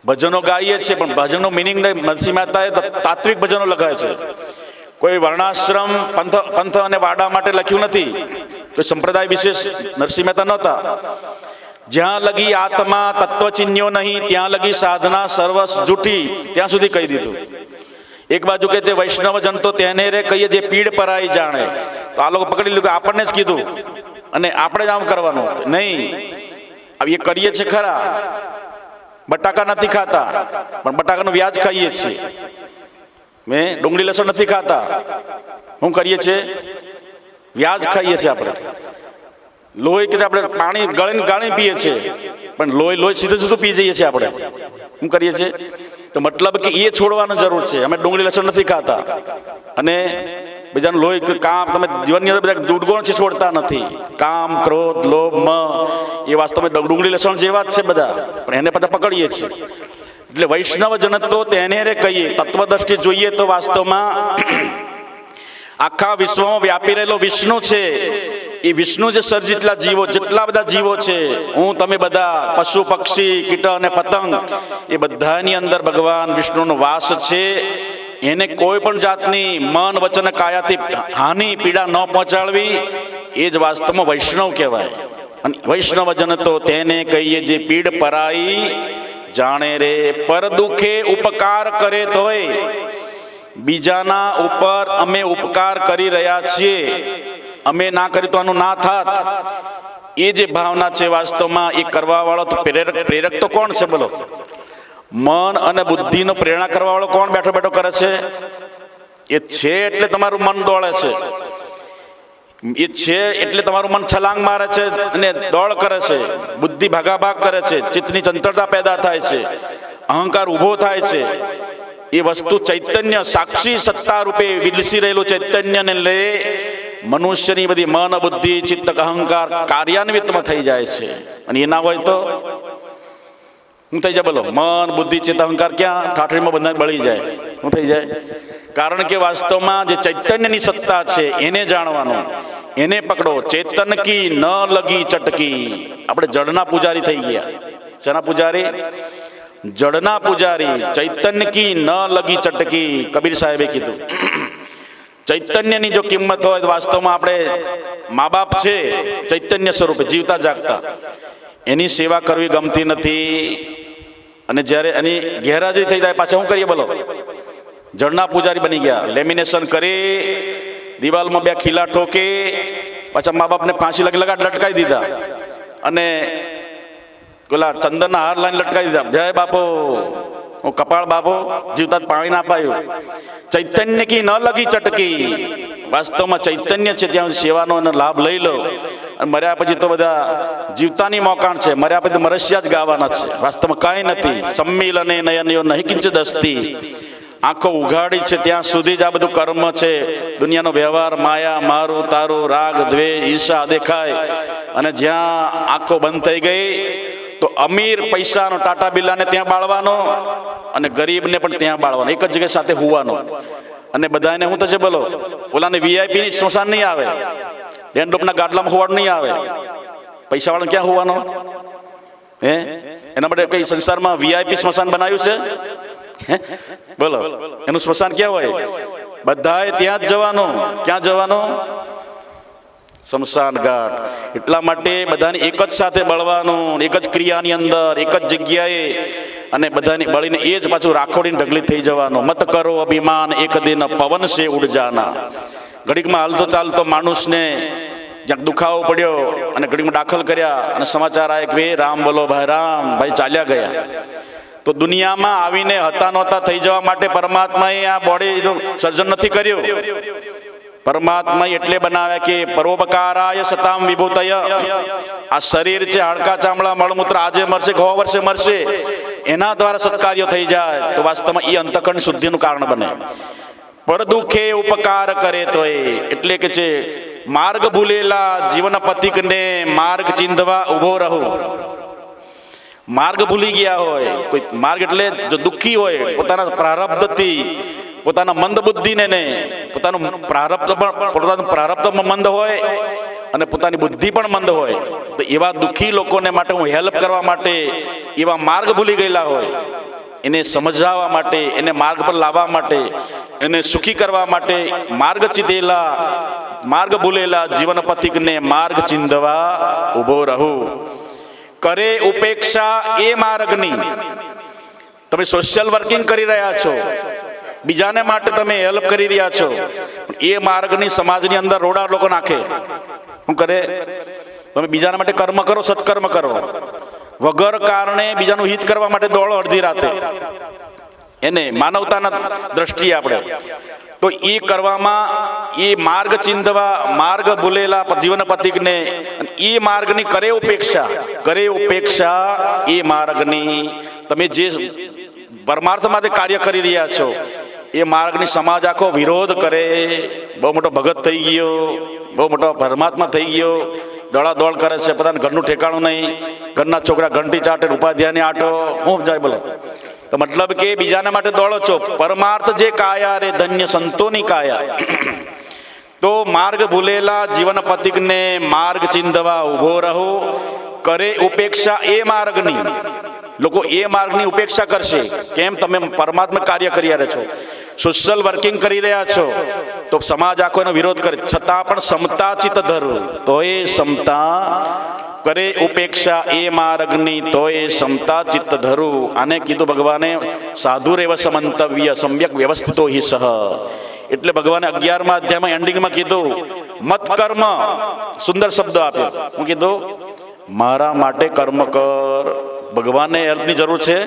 ભજનો ગાઈએ છીએ પણ ભજનનો મિનિંગ નરસિંહ મહેતાએ તાત્વિક ભજનો લખાય છે. કોઈ વર્ણાશ્રમ પંથ અને વાડા માટે લખ્યું નથી. કોઈ સંપ્રદાય વિશેષ નરસિંહ મહેતા નહોતા. જ્યાં લગી આત્મા તત્વ ચિહ્ન્યો નહીં ત્યાં લગી સાધના સર્વસ જૂઠી, ત્યાં સુધી કહી દીધું. એક બાજુ કે જે વૈષ્ણવજન તો તેને રે કહીએ જે પીડ પરાઈ જાણે, તો આ લોકો પકડી લીધું કે આપણને જ કીધું અને આપણે જ આમ કરવાનું નહીં. એ કરીએ છીએ ખરા, બટાકા નથી ખાતા પણ બટાકાનું વ્યાજ ખાઈએ છીએ. મેં ડુંગળી લસણ નથી ખાતા, શું કરીએ છીએ? વ્યાજ ખાઈએ છીએ. આપણે લોહી કે આપણે પાણી ગળીને ગાળી પીએ છીએ પણ લોહી સીધું સીધું પી જઈએ છીએ. આપણે શું કરીએ છીએ? તો મતલબ કે એ છોડવાની જરૂર છે. અમે ડુંગળી લસણ નથી ખાતા અને બીજાનું લોહી કામ, તમે જીવનની અંદર બધા દુર્ગુણ છે છોડતા નથી. કામ, ક્રોધ, લોભ, મ એ વાસ્તવમાં ડુંગળી લસણ જેવા જ છે બધા, પણ એને બધા પકડીએ છીએ. એટલે વૈષ્ણવ જન તો તેને રે કહીએ, તત્વદ્રષ્ટિ જોઈએ તો વાસ્તવમાં આખા વિશ્વમાં વ્યાપી રહેલો વિષ્ણુ છે. એ વિષ્ણુ જે સર્જિતલા જીવો, જેટલા બધા જીવો છે, હું તમે બધા, પશુ પક્ષી કીટ અને પતંગ, એ બધાની અંદર ભગવાન વિષ્ણુનો વાસ છે. એને કોઈ પણ જાતની મન વચન કાયાથી હાનિ પીડા ન પહોંચાડવી, એ જ વાસ્તવમાં વૈષ્ણવ કહેવાય. અને વૈષ્ણવજન તો તેને કહીએ જે પીડ પરાઈ જાણે રે. પર દુખે ઉપકાર કરે તોય, બીજાના ઉપર અમે ઉપકાર કરી રહ્યા છીએ, અમે ના કરી તો આનું ના થાત, એ જે ભાવના છે વાસ્તવમાં એ કરવા વાળો તો પ્રેરક તો કોણ છે બોલો? મન અને બુદ્ધિનો પ્રેરણા કરવા વાળો કોણ બેઠો બેઠો કરે છે? એ છે એટલે તમારું મન દોડે છે, એ છે એટલે તમારું મન છલાંગ મારે છે અને દોડ કરે છે, બુદ્ધિ ભાગાભાગ કરે છે, ચિત્તની ચંચળતા પેદા થાય છે, અહંકાર ઊભો થાય છે. એ વસ્તુ ચૈતન્ય સાક્ષી સત્તા રૂપે વિલસી રહેલું ચૈતન્યને લે મનુષ્યની બધી મન બુદ્ધિ ચિત્ત અહંકાર કાર્યાન્વિતમાં થઈ જાય છે. અને એ ના હોય તો શું થઈ જાય બોલો? મન બુદ્ધિ ચિત્ત અહંકાર ક્યાં ઠાઠડીમાં બધા બળી જાય. શું થઈ જાય? કારણ કે વાસ્તવમાં જે ચૈતન્યની સત્તા છે એને જાણવાનું, એને પકડો. ચેતન કી ન લગી ચટકી. આપણે જળના પૂજારી થઈ ગયા. શેના પૂજારી? જળના પૂજારી. ચૈતન્ય કી ન લગી ચટકી, કબીર સાહેબે કીધું. ચૈતન્યની જો કિંમત હોય તો વાસ્તવમાં આપણે મા બાપ છે ચૈતન્ય સ્વરૂપે જીવતા જાગતા, એની સેવા કરવી ગમતી નથી. અને જ્યારે એની ગેરહાજરી થઈ જાય પાછા શું કરીએ બોલો? જળના પૂજારી બની ગયા. લેમિનેશન કરી, દિવાલમાં બે ખીલા ઠોકે, પાછા મા બાપને ફાંસી લટકાવી દીધા અને પેલા ચંદનના હાર લાઈન લટકાવી દીધા. જય બાપો, હું કપાળ બાપો, જીવતા જ પાણી ના પાયું. ચૈતન્ય કી ન લગી ચટકી. વાસ્તવમાં ચૈતન્ય છે ત્યાં સેવાનો એનો લાભ લઈ લો. અને મર્યા પછી તો બધા જીવતાની મોકાણ છે, મર્યા પછી મરસ્યા જ ગાવાના છે. વાસ્તવમાં કાંઈ નથી. સંમિલને નયનયો નહીં કિંચ દસ્તી. આંખો ઉઘાડી છે ત્યાં સુધી જ આ બધું કર્મ છે. દુનિયાનો વ્યવહાર, માયા, મારું તારું, રાગ દ્વેષ ઈર્ષા દેખાય. અને જ્યાં આંખો બંધ થઈ ગઈ તો અમીર પૈસાનો ટાટા બિરલાને ત્યાં બાળવાનો અને ગરીબને પણ ત્યાં બાળવાનો, એક જ જગ્યાએ સાથે હોવાનો. અને બધાને શું થશે બોલો? ઓલાને વીઆઈપી સ્મશાન નહીં આવે, લેન્ડરોપના ગાડલામાં હોવાનું નહીં આવે. પૈસાવાળાને ક્યાં હોવાનો? એના માટે કઈ સંસારમાં વીઆઈપી સ્મશાન બનાવ્યું છે? બોલો, એનું સ્મશાન ક્યાં હોય? બધાએ ત્યાં જ જવાનું. ક્યાં જવાનું? શમશાન ઘાટ. એટલા માટે બધાને એક જ સાથે બળવાનું, એક જ ક્રિયાની અંદર, એક જ જગ્યાએ, અને બધાને બળીને એ જ પાછું રાખોડીને ઢગલી થઈ જવાનું. મત કરો અભિમાન એક દિન પવન સે ઉડ જાના. ઘડીકમાં હાલતો ચાલતો માણસને જ્યાં દુખાવો પડ્યો અને ઘડીકમાં દાખલ કર્યા અને સમાચાર આવ્યા કે ભાઈ રામ બોલો ભાઈ રામ, ભાઈ ચાલ્યા ગયા. તો દુનિયામાં આવીને હતા નહોતા થઈ જવા માટે પરમાત્માએ આ બોડીનું સર્જન નથી કર્યું. પરમાત્મા એટલે બનાવે કે પરોપકારાય સતામ વિભૂતય. આ શરીર છે, હાડકા ચામડા મળમૂત્ર, આજે મરશે 100 વર્ષે મરશે. એના દ્વારા સત્કાર્યો થઈ જાય તો વાસ્તવમાં એ અંતઃકરણ શુદ્ધિનું કારણ બને. પર દુખે ઉપકાર કરે તો એટલે કે છે માર્ગ ભૂલેલા જીવન પથિકને માર્ગ ચિંધવા ઉભો રહો. માર્ગ ભૂલી ગયા હોય કોઈ, માર્ગ એટલે જો દુઃખી હોય, પોતાના પ્રારબ્ધથી, પોતાના મંદ બુદ્ધિને ને પોતાનું પ્રારબ્ધ મંદ હોય અને પોતાની બુદ્ધિ પણ મંદ હોય, તો એવા દુઃખી લોકોને માટે હું હેલ્પ કરવા માટે, એવા માર્ગ ભૂલી ગયેલા હોય એને સમજાવવા માટે, એને માર્ગ પર લાવવા માટે, એને સુખી કરવા માટે માર્ગ ચીધેલા માર્ગ ભૂલેલા જીવન પથિકને માર્ગ ચિંધવા ઊભો રહું. કરે ઉપેક્ષા એ માર્ગની. તમે સોશિયલ વર્કિંગ કરી રહ્યા છો, બીજાને માટે તમે હેલ્પ કરી રહ્યા છો, એ માર્ગની સમાજની અંદર રોડા લોકો નાખે. શું કરે? તમે બીજાના માટે કર્મ કરો, સત્કર્મ કરો, વગર કારણે બીજાનું હિત કરવા માટે દોડો અડધી રાતે, એને માનવતાના દ્રષ્ટિએ આપણે તો એ કરવામાં એ માર્ગ ચિંધવા માર્ગ ભૂલેલા જીવન પથિકને એ માર્ગની કરે ઉપેક્ષા એ માર્ગની. તમે જે પરમાર્થ માટે કાર્ય કરી રહ્યા છો એ માર્ગની સમાજ આખો વિરોધ કરે. બહુ મોટો ભગત થઈ ગયો, બહુ મોટો પરમાત્મા થઈ ગયો, દોડાદોડ કરે છે, પોતાના ઘરનું ઠેકાણું નહીં, ઘરના છોકરા ઘંટી ચાટે, ઉપાધ્યાયને આટો, હું જાય બોલો. તો મતલબ કે બીજાના માટે દોડો છો. પરમાર્થ જે કાયા રે ધન્ય સંતોની કાયા. તો માર્ગ ભૂલેલા જીવન પથિકને માર્ગ ચિંધવા ઊભો રહો. કરે ઉપેક્ષા એ માર્ગની. લોકો એ માર્ગની ઉપેક્ષા કરશે. કેમ? તમે પરમાત્મા કાર્ય કરી રહ્યા છો, સોશિયલ વર્કિંગ કરી રહ્યા છો, તો સમાજ આખો એનો વિરોધ કરે. છતાં પણ સમતા ચિત્ત ધરો તો એ સમતા. કરે ઉપેક્ષા એ માર્ગની તો એ સમતા ચિત્ત ધરું. આને કીધું ભગવાને સાધુરેવ સમંતવ્ય સમ્યક વ્યવસ્થિતો હિ સહ. એટલે ભગવાને 11મા અધ્યાયમાં એન્ડિંગમાં કીધું મત કર્મ. સુંદર શબ્દ આપ્યો. હું કીધું મારા માટે કર્મ કર. ભગવાનને હેલ્પની જરૂર છે.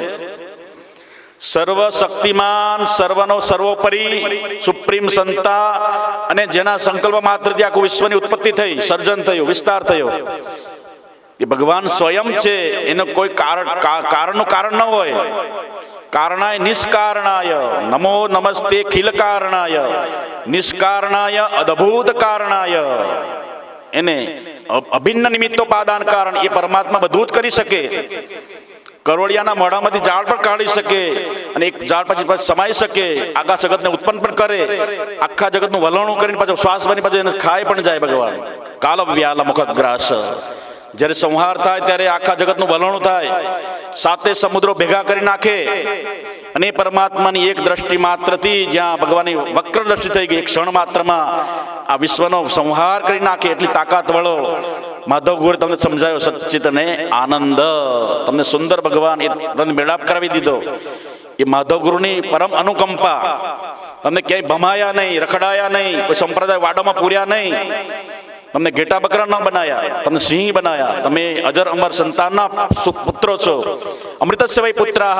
સર્વ શક્તિમાન, સર્વનો સર્વોપરી, સુપ્રીમ સંતા, અને જેના સંકલ્પ માત્રથી આખું વિશ્વની ઉત્પત્તિ થઈ, સર્જન થયું, વિસ્તાર થયો, એ ભગવાન સ્વયં છે. એનો કોઈ કારણનું કારણ ન હોય. કારણાય નિષ્કારણાય નમો નમસ્તે ખિલ કારણાય નિષ્કારણાય અદ્ભુત કારણાય. એને અભિન્ન નિમિત્તોપાદાન કારણ. એ પરમાત્મા બધું જ કરી શકે. કરોડિયાના મોઢામાંથી ઝાડ પણ કાઢી શકે, અને એક ઝાડ પછી સમાઈ શકે, આખા જગતને ઉત્પન્ન પણ કરે, આખા જગતનું વલણું કરીને પાછું શ્વાસ બની પાછું એને ખાઈ પણ જાય ભગવાન. કાલ વ્યાલ મુખગ્રાસ. જ્યારે સંહાર થાય ત્યારે આખા જગતનું વલણું થાય, સાતે સમુદ્રો ભેગા કરી નાખે. અને પરમાત્માની એક દ્રષ્ટિ માત્રથી, જ્યાં ભગવાનની વક્ર દ્રષ્ટિ થઈ ગઈ, એક ક્ષણ માત્રમાં આ વિશ્વનો સંહાર કરી નાખે. એટલી તાકાત વળો માધવ ગુરુએ તમને સમજાયો. સચ્ચિત અને આનંદ. તમને સુંદર ભગવાન એ તમને મેળાપ કરાવી દીધો. એ માધવ ગુરુની પરમ અનુકંપા. તમને ક્યાંય ભમાયા નહીં, રખડાયા નહીં, કોઈ સંપ્રદાય વાડામાં પૂર્યા નહીં. તમને ઘેટા બકરા ન બનાયા, તમને સિંહ બનાયા. તમે અજર અમર સંતાનના પુત્રો છો. અમૃતસ્ય વૈ પુત્રાહ.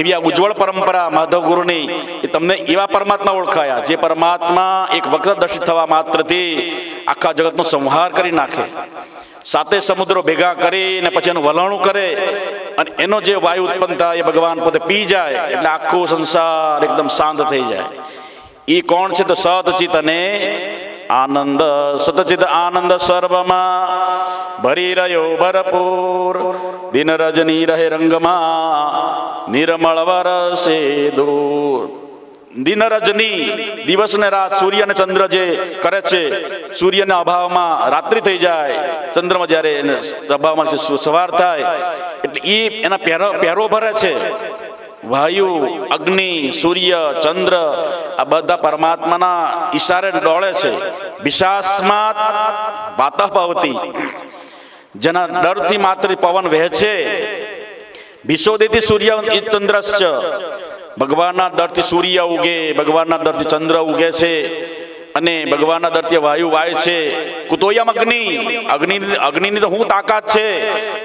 એવી આ ઉજ્જવળ પરંપરા માધવ ગુરુની. એ તમને એવા પરમાત્મા ઓળખાયા, જે પરમાત્મા એક વક્રદર્શી થવા માત્રથી આખા જગતનો સંહાર કરી નાખે, સાતે સમુદ્રો ભેગા કરીને પછી એનું વલણું કરે, અને એનો જે વાયુ ઉત્પન્ન થાય એ ભગવાન પોતે પી જાય, એટલે આખો સંસાર એકદમ શાંત થઈ જાય. એ કોણ છે? તો સતચિત અને આનંદ. સતચિત આનંદ સર્વમાં ભરી રહ્યો ભરપૂર. દિન રજની રહે રંગમાં નિર્મળ વરસે દૂર. દિન રજની, દિવસ ને રાત, સૂર્ય અને ચંદ્ર જે કરે છે, સૂર્યના અભાવમાં રાત્રિ થઈ જાય, ચંદ્રમાં જ્યારે અભાવમાં સવાર થાય એટલે એ એના પહેરો ભરે છે. વાયુ, અગ્નિ, સૂર્ય, ચંદ્ર આ બધા પરમાત્માના ઈશારે દોડે છે. વિશાસ્માત વાતઃ ભવતી. જેના ડરથી માત્ર પવન વહેશે. વિશોદેથી સૂર્ય ચંદ્રશ્ચ. ભગવાનના ડરથી સૂર્ય ઉગે, ભગવાનના ડરથી ચંદ્ર ઉગે છે, અને ભગવાનના ડરથી વાયુ વાય છે. કુતોયમ અગ્નિ. અગ્નિની તો શું તાકાત છે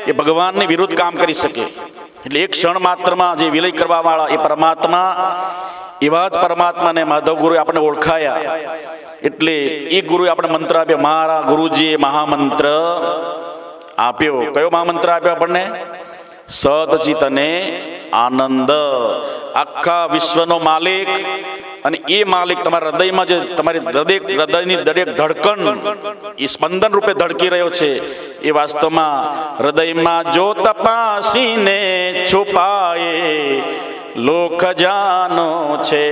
કે ભગવાનની વિરુદ્ધ કામ કરી શકે. એટલે એક ક્ષણ માત્રમાં જે વિલય કરવા વાળા એ પરમાત્મા, એવા જ પરમાત્માને માધવ ગુરુએ આપણે ઓળખાયા. એટલે એ ગુરુએ આપણે મંત્ર આપ્યો. મારા ગુરુજીએ મહામંત્ર આપ્યો. કયો મહામંત્ર આપ્યો આપણને? સતચિત અને આનંદ. આખા વિશ્વનો માલિક. અને એ માલિક તમારા હૃદયમાં જે તમારી હૃદયની દરેક ધડકન એ સ્પંદન રૂપે ધડકી રહ્યો છે, એ વાસ્તવમાં હૃદયમાં જો તપાસીને છુપાયે લોક જાનો છે.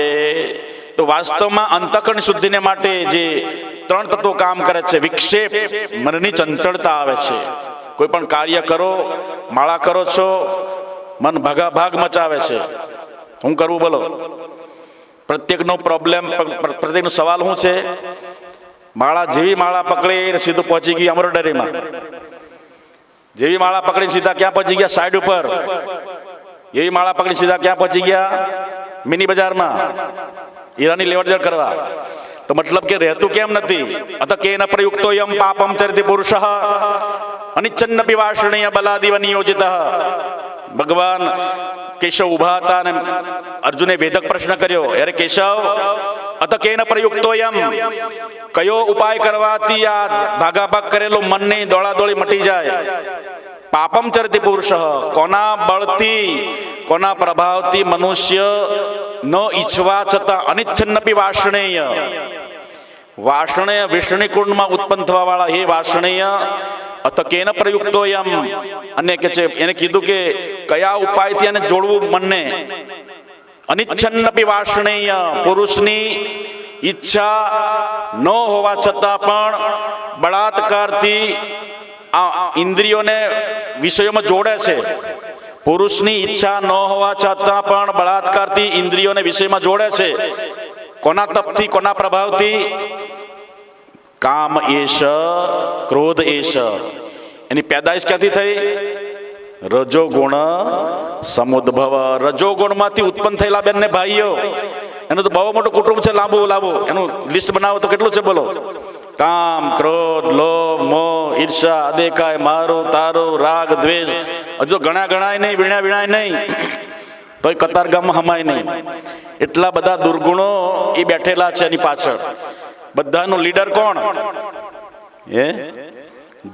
તો વાસ્તવમાં અંતઃકરણ શુદ્ધિને માટે જે 3 તત્વો કામ કરે છે. વિક્ષેપ, મનની ચંચળતા આવે છે. કોઈ પણ કાર્ય કરો, માળા કરો છો, મન ભાગાભાગ મચાવે છે. હું કરવું બોલો? પ્રત્યેકનો પ્રોબ્લેમ, પ્રત્યેકનો સવાલ શું છે? માળા જેવી માળા પકડી સીધું પહોંચી ગઈ અમરોડરીમાં. જેવી માળા પકડી સીધા ક્યાં પહોંચી ગયા? સાઈડ ઉપર. એવી માળા પકડી સીધા ક્યાં પહોંચી ગયા? મિની બજારમાં હીરાની લેવડ દેવડ કરવા. તો મતલબ કે રહેતું કેમ નથી? અત કેન પ્રયુક્તો યમ પાપમ ચરતિ પુરુષ અનિચ્છન્નપી વાષણીય બલાદિવ નિયોજિત. ભગવાન કેશવ ઉભા હતા અને અર્જુને વેદક પ્રશ્ન કર્યો, અરે કેશવ, અત કેન પ્રયુક્તો યમ, કયો ઉપાય કરવાથી આ ભાગાભાગ કરેલું મનની દોડાદોડી મટી જાય? પાપમ ચરતિ પુરુષ, કોના બળથી કોના પ્રભાવથી મનુષ્ય ન ઈચ્છવા છતાં અનિચ્છન્નપી વાષણેય, વાષણેય વિષ્ણુ કુંડમાં ઉત્પન્ન થવા વાળા હે વાષણેય, અત કેન પ્રયુક્તો યમ, અને કે છે એને કીધું કે કયા ઉપાયથી એને જોડવું મનને? અનિચ્છન્નપી વાષણેય, પુરુષની ઈચ્છા ન હોવા છતાં પણ બળાત્કારથી આ ઇન્દ્રિયોને વિષયોમાં જોડે છે. પુરુષની ઈચ્છા ન હોવા છતાં પણ બળાત્કારથી ઇન્દ્રિયોને વિષયમાં જોડે છે. કોના તપથી, કોના પ્રભાવથી? કામ એશ, ક્રોધ એશ. એની પેદાઈશ ક્યાંથી થઈ? રજોગુણ સમુદ્ભવ. રજોગુણમાંથી ઉત્પન્ન થયેલા બેન ને ભાઈઓ, એનું તો બહુ મોટું કુટુંબ છે. લાંબુ એનું લિસ્ટ બનાવો તો કેટલું છે બોલો? કામ, ક્રોધ, લોભ, મોહ, ઈર્ષા, અદેખાય, મારું તારું, રાગ, દ્વેષ, હજુ ગણાય નહીં, વીણાય નહીં, તોય કતારગામમાં હમાય નહીં. એટલા બધા દુર્ગુણો એ બેઠેલા છે એની પાછળ. બધાનું લીડર કોણ?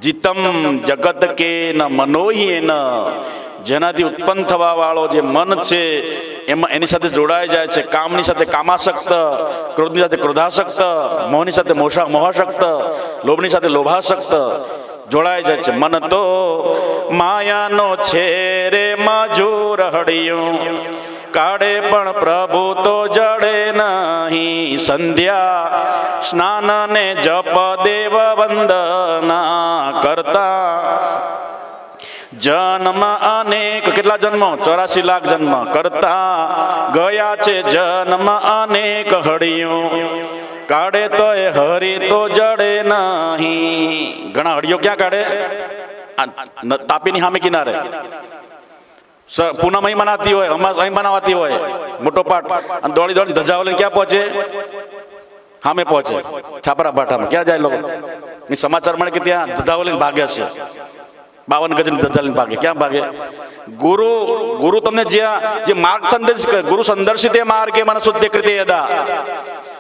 જીતમ જગત કે ન મનોહી ન, જેનાથી ઉત્પન્ન થવા વાળો જે મન છે એમાં એની સાથે જોડાઈ જાય છે. કામની સાથે કામાસક્ત, ક્રોધની સાથે ક્રોધાસક્ત, મોહની સાથે મોહાસક્ત, લોભની સાથે લોભાસક્ત જોડાઈ જાય છે. મન તો માયાનો છે રે મજૂર હડિયું, કાળે પણ પ્રભુ તો જડે નહીં. સંધ્યા સ્નાન ને જપ દેવ વંદના કરતા જન્મ અનેક, કેટલા જન્મો? 84 લાખ જન્મ કરતા ગયા છે જન્મ અનેક હડિયું, કાઢે તો એ હરી તો જડે નહીં. ઘણા હડિયો ક્યાં કાઢે? તાપીની સામે કિનારે પૂનમ અહીં મનાતી હોય, અમાસ અહીં મનાવાતી હોય, મોટો પાઠ, અને દોડી ધજાઓ લઈને ક્યાં પહોંચે? સામે પહોંચે છાપરા ભાટામાં. ક્યાં જાય લોકો? સમાચાર મળે કે ત્યાં ધજાઓ લઈને ભાગે છે, 52 ગજની ધજા લઈને ભાગે. ક્યાં ભાગે? ગુરુ તમને જે માર્ગ સંદેશ, ગુરુ સંદર્શિત માર્ગે મને શુદ્ધ કૃતે યદા.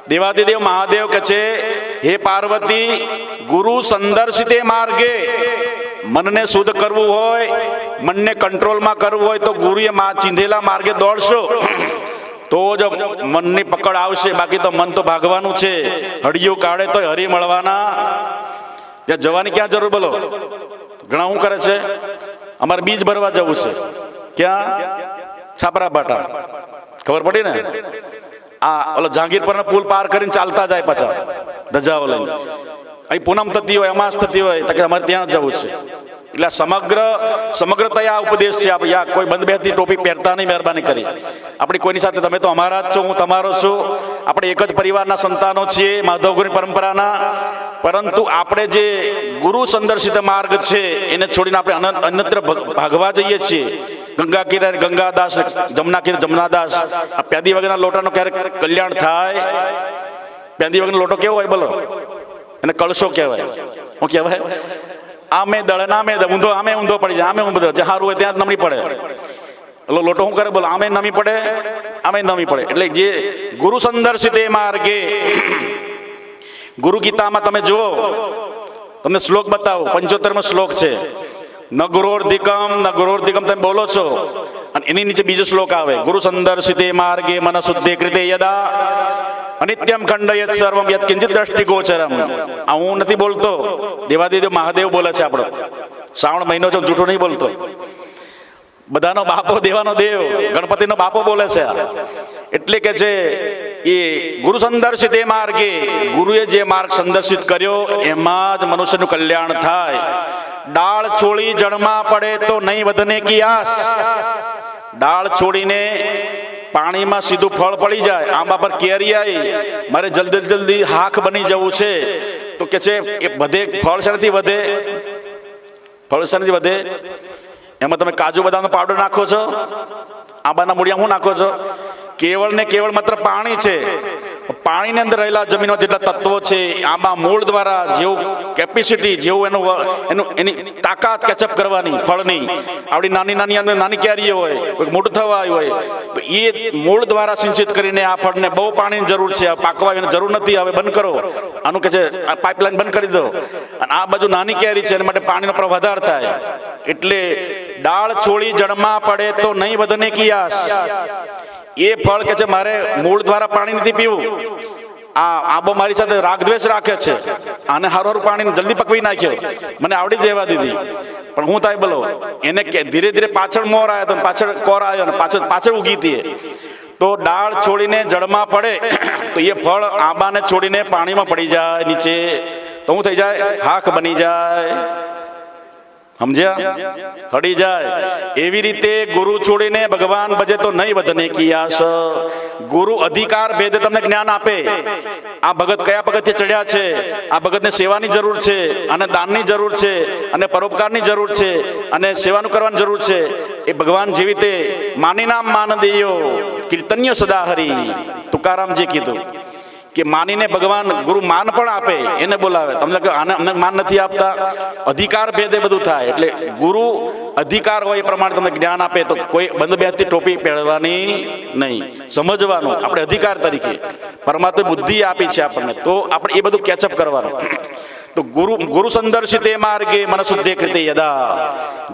દેવાદિદેવ મહાદેવ કે છે, હે પાર્વતી, ગુરુ સંદર્શિત માર્ગે મનને શુદ્ધ કરવું હોય, મનને કંટ્રોલમાં કરવું હોય તો ગુરુએ ચીંધેલા માર્ગે દોડશો તો જ મનની પકડ આવશે. બાકી તો મન તો ભાગવાનું છે. હડિયું કાઢે તો હરી મળવાના. ત્યાં જવાની ક્યાં જરૂર બોલો? ઘણા શું કરે છે? અમારે બીજ ભરવા જવું છે. ક્યાં? છાપરા બાટા. ખબર પડી ને? આ ઓલો જહાંગીર પર પુલ પાર કરીને ચાલતા જાય પાછા ધજાઓ લઈને. અહીં પૂનમ થતી હોય, અમાસ થતી હોય, તો અમારે ત્યાં જવું છે. એટલે સમગ્રતયા ઉપદેશ છે. આપણે યા કોઈ બંધ બેસતી ટોપી પહેરતા નહીં, મહેરબાની કરી. આપણી કોઈની સાથે, તમે તો અમારા જ છો, હું તમારો છું, આપણે એક જ પરિવારના સંતાનો છીએ, માધવગુરુની પરંપરાના. પરંતુ આપણે જે ગુરુ સંદર્શિત માર્ગ છે એને છોડીને આપણે અન્યત્ર ભાગવા જઈએ છીએ. ગંગા કિનારે ગંગાદાસ, જમના કિનારે જમનાદાસ. આ પ્યાદી વગરના લોટાનો ક્યારેક કલ્યાણ થાય? પ્યાદી વગરનો લોટો કેવો હોય બોલો? એને કળશો કહેવાય. શું કહેવાય? આમે દળે નામે ઊંધો, આમે ઊંધો પડી જાય, આમે ઊંધો, જે સારું હોય ત્યાં જ નમી પડે. એટલે લોટો શું કરે બોલો? આમે નમી પડે, આમે નમી પડે. એટલે જે ગુરુ સંદર્શિત માર્ગે, ગુરુ ગીતામાં તમે જુઓ, તમને શ્લોક બતાવો. 75મો શ્લોક છે. ન ગુરોર્ધિકમ તમે બોલો છો, અને એની નીચે બીજો શ્લોક આવે, ગુરુ સંદર્શિત માર્ગે મન શુદ્ધે કૃતે યદા અનિત્યમ ખંડયત સર્વમ યત કિંચિત દ્રષ્ટિ ગોચરમ. આ હું નથી બોલતો, દેવાદિદેવ મહાદેવ બોલે છે. આપણો શ્રાવણ મહિનો છે, જૂઠું નહીં બોલતો. બધાનો બાપો, દેવાનો દેવ, ગણપતિનો બાપો બોલે છે. એટલે કે છે એ ગુરુ સંદર્શિત એ માર્ગે, ગુરુએ જે માર્ગ સંદર્શિત કર્યો એમાં જ મનુષ્યનું કલ્યાણ થાય. ડાળ છોડી જળમાં પડે તો નહીં વધને કી આસ. ડાળ છોડીને પાણીમાં સીધું ફળ પડી જાય. આંબા પર કેરી આવી, મારે જલ્દી હાખ બની જવું છે, તો કે છે એ વધે, ફળ શેનાથી વધે? ફળ શેનાથી વધે? એમાં તમે કાજુ બદામનો પાવડર નાખો છો, આંબાના મૂળિયા શું નાખો છો? કેવળ ને કેવળ માત્ર પાણી છે. પાણીની અંદર રહેલા જમીનમાં જેટલા તત્વો છે, આંબા મૂળ દ્વારા જેવું કેપેસિટી, જેવું એની તાકાત કેચઅપ કરવાની ફળની, આપણી નાની નાની અંદર નાની કેરીઓ હોય, કોઈ મોટું થવા આવ્યું હોય, તો એ મૂળ દ્વારા સિંચિત કરીને આ ફળને બહુ પાણીની જરૂર છે, પાકવા એની જરૂર નથી, હવે બંધ કરો, આનું કે છે આ પાઇપલાઇન બંધ કરી દો. અને આ બાજુ નાની કેરી છે, એના માટે પાણીનો પ્રવાહ વધારે થાય. એટલે ડાળ છોડી જળમાં પડે તો નહીં વધને કિયાસ. એ ફળ કે છે મારે મૂળ દ્વારા પાણી નથી પીવું, આ આંબો મારી સાથે રાગદ્વેષ રાખે છે, આને હારું હારું પાણી જલ્દી પકવી નાખ્યો, મને આવડી જ રહેવા દીધી. પણ હું થાય બોલો, એને ધીરે ધીરે પાછળ મોર આવ્યો તો પાછળ કોર આવ્યો ને પાછળ ઉગી હતી. તો ડાળ છોડીને જળમાં પડે તો એ ફળ આંબાને છોડીને પાણીમાં પડી જાય નીચે, તો શું થઈ જાય? હાક બની જાય. સમજ્યા? હડી જાય. એવી રીતે ગુરુ છોડીને ભગવાન ભજે તો નહીં વધને કિયાસ. ગુરુ અધિકાર ભેદે તમને જ્ઞાન આપે. આ ભગત કયા પગથિયે ચડ્યા છે, આ ભગતને સેવાની જરૂર છે, અને દાનની જરૂર છે, અને પરોપકારની જરૂર છે, અને સેવાનું કરવાની જરૂર છે. એ ભગવાન જેવી રીતે માની નામ માન દેયો કીર્તન્ય સદા હરી, તુકારામજી કીધું કે માનીને ભગવાન ગુરુ માન પણ આપે, એને બોલાવે. તમને આને અમને માન નથી આપતા, અધિકાર ભેદે બધું થાય. એટલે ગુરુ અધિકાર હોય એ પ્રમાણે તમને જ્ઞાન આપે તો કોઈ બંધ બેસતી ટોપી પહેરવાની નહીં, સમજવાનું આપણે અધિકાર તરીકે. પરમાત્મા બુદ્ધિ આપી છે આપણને, તો આપણે એ બધું કેચઅપ કરવાનું. તો ગુરુ સંદર્શિતે માર્ગે મન શુદ્ધે કૃતે યદા.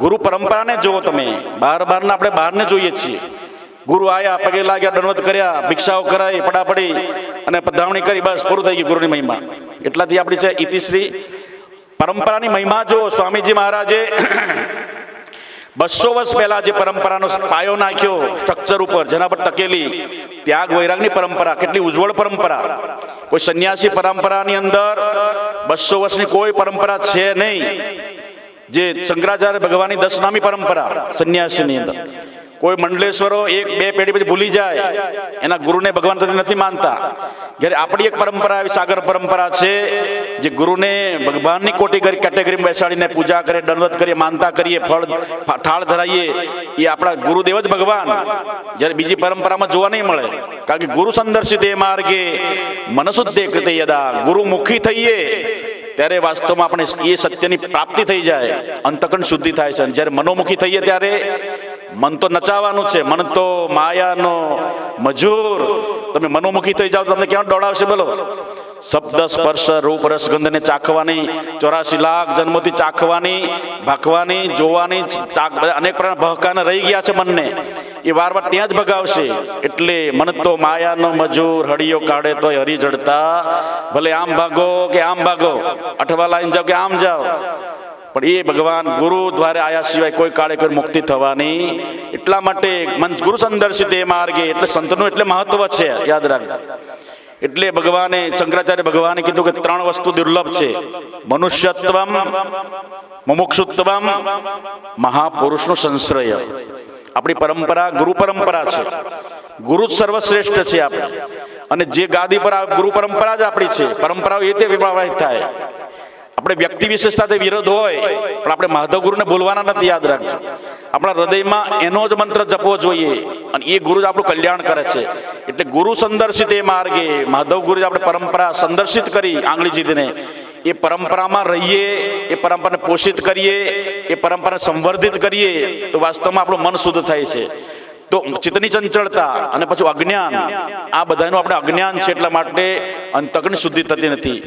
ગુરુ પરંપરાને જુઓ તમે, બહારના આપણે બહારને જોઈએ છીએ. ગુરુ આયા, પગે લાગ્યા, દંડવત કર્યા, ભિક્ષાઓ કરાઈ, પડાપડી અને પધરામણી કરી, બસ પૂરું થઈ ગયું ગુરુની મહિમા. એટલાથી આપણી છે ઇતિશ્રી. પરંપરાની મહિમા જો સ્વામીજી મહારાજે 200 વર્ષ પહેલા જે પરંપરાનો પાયો નાખ્યો સ્ટ્રક્ચર ઉપર, જેના પર ટકેલી ત્યાગ વૈરાગની પરંપરા, કેટલી ઉજ્જવળ પરંપરા. કોઈ સંન્યાસી પરંપરાની અંદર 200 વર્ષની કોઈ પરંપરા છે નહીં. જે શંકરાચાર્ય ભગવાનની 10 નામી પરંપરા સંન્યાસીની અંદર, કોઈ મંડલેશ્વરો 1-2 પેઢી પછી ભૂલી જાય, એના ગુરુને ભગવાન તરીકે નથી માનતા. જ્યારે આપણી એક પરંપરા એવી સાગર પરંપરા છે, જે ગુરુને ભગવાનની કેટેગરીમાં બેસાડીને પૂજા કરે, દંડવત કરીએ, માનતા કરીએ, ફળ થાળ ધરાઈએ, એ આપણા ગુરુદેવ જ ભગવાન. જ્યારે બીજી પરંપરામાં જોવા નહીં મળે. કારણ કે ગુરુ સંદર્શિત એ માર્ગે મનશુદ્ધે કૃતે યદા. ગુરુમુખી થઈએ ત્યારે વાસ્તવમાં આપણે એ સત્યની પ્રાપ્તિ થઈ જાય, અંતકરણ શુદ્ધિ થાય છે. જ્યારે મનોમુખી થઈએ ત્યારે મન તો નચાવવાનું છે, મન તો માયાનો મજૂર. તમે મનોમુખી થઈ જાઓ તો તમને ક્યાં દોડાવશે બોલો? શબ્દ સ્પર્શ રૂપ રસ ગંધને ચાખવાની, 84 લાખ જન્મોથી ચાખવાની, ભાખવાની, જોવાની, અનેક પ્રકારના ભહકાને રહી ગયા છે મનને, એ વાર ત્યાં જ ભગાવશે. એટલે મન તો માયાનો મજૂર, હળિયો કાઢે તો હરી જડતા. ભલે આમ ભાગો કે આમ ભાગો, અઠવા લાઈન જાઓ કે આમ જાઓ, પણ એ ભગવાન ગુરુ દ્વારા આયા સિવાય કોઈ કાળે કોઈ મુક્તિ થવાની. એટલા માટે ગુરુ સંદર્શિત એ માર્ગે, એટલે સંતનું એટલે મહત્વ છે, યાદ રાખજો. એટલે ભગવાને શંકરાચાર્ય ભગવાને કીધું કે 3 વસ્તુ દુર્લભ છે: મનુષ્યત્વમ, મુમુક્ષુત્વમ, મહાપુરુષનો સંશ્રય. આપણી પરંપરા ગુરુ પરંપરા છે. ગુરુ જ સર્વશ્રેષ્ઠ છે આપણે. અને જે ગાદી પર ગુરુ પરંપરા જ આપણી છે. પરંપરાઓ એ તે વિવાહિત થાય. આપણે વ્યક્તિ વિશેષતાથી વિરોધ હોય, પણ આપણે માધવ ગુરુને ભૂલવાના નથી, યાદ રાખજો. આપણા હૃદયમાં એનો જ મંત્ર જપવો જોઈએ, અને એ ગુરુ જ આપણું કલ્યાણ કરે છે. એટલે ગુરુ સંદર્શિત એ માર્ગે, માધવ ગુરુ આપણે પરંપરા સંદર્શિત કરી આંગળીજીને, એ પરંપરામાં રહીએ, એ પરંપરાને પોષિત કરીએ, એ પરંપરાને સંવર્ધિત કરીએ, તો વાસ્તવમાં આપણું મન શુદ્ધ થાય છે. તો ચિત્તની ચંચળતા અને પછી અજ્ઞાન, આ બધાનું આપણે અજ્ઞાન છે, એટલા માટે અંતકની શુદ્ધિ થતી નથી.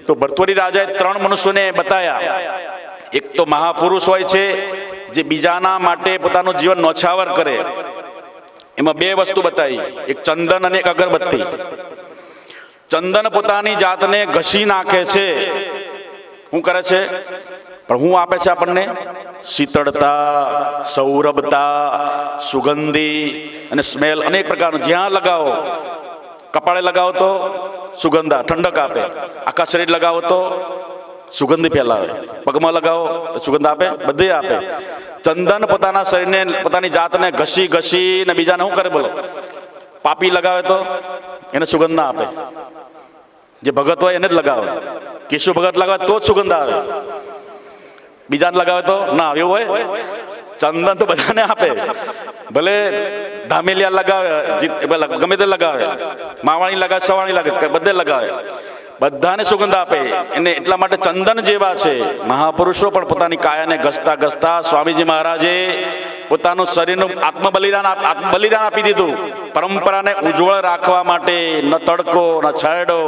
તો ભર્તૃહરિ રાજાએ 3 મનુષ્યોને બતાયા. એક તો મહાપુરુષ હોય છે, જે બીજાના માટે પોતાનું જીવન નોછાવર કરે. એમાં 2 વસ્તુ બતાવી, એક ચંદન અને એક અગરબત્તી. ચંદન પોતાની જાતને ઘસી નાખે છે. શું કરે છે? પણ શું આપે છે આપણને? શીતળતા, સૌરભતા, સુગંધી અને સ્મેલ અનેક પ્રકારનું. જ્યાં લગાવો, કપાળે લગાવો તો સુગંધા ઠંડક આપે, આખા શરીર લગાવો તો સુગંધી ફેલાવે, પગમાં લગાવો તો સુગંધ આપે, બધે આપે. ચંદન પોતાના શરીરને, પોતાની જાતને ઘસી ઘસીને બીજાને શું કરે બોલો? પાપી લગાવે તો એને સુગંધ ના આપે. જે ભગત હોય એને જ લગાવે. કેશુ ભગત લગાવે તો જ સુગંધ આવે, બીજાને લગાવે તો ના. એવું હોય? ચંદન તો બધાને આપે, ભલે ધામેલિયા લગાવે, ગમે તે લગાવે, માવાણી લગાવે, સવાણી લગાવે, બધે લગાવે, બધાને સુગંધ આપે. એને એટલા માટે ચંદન જેવા છે મહાપુરુષો પણ પોતાની કાયાને ઘસતા ઘસતા સ્વામીજી મહારાજે પોતાનું શરીરનું આત્મબલિદાન આપી દીધું પરંપરાને ઉજ્જવળ રાખવા માટે. ન તડકો ન છાંયડો,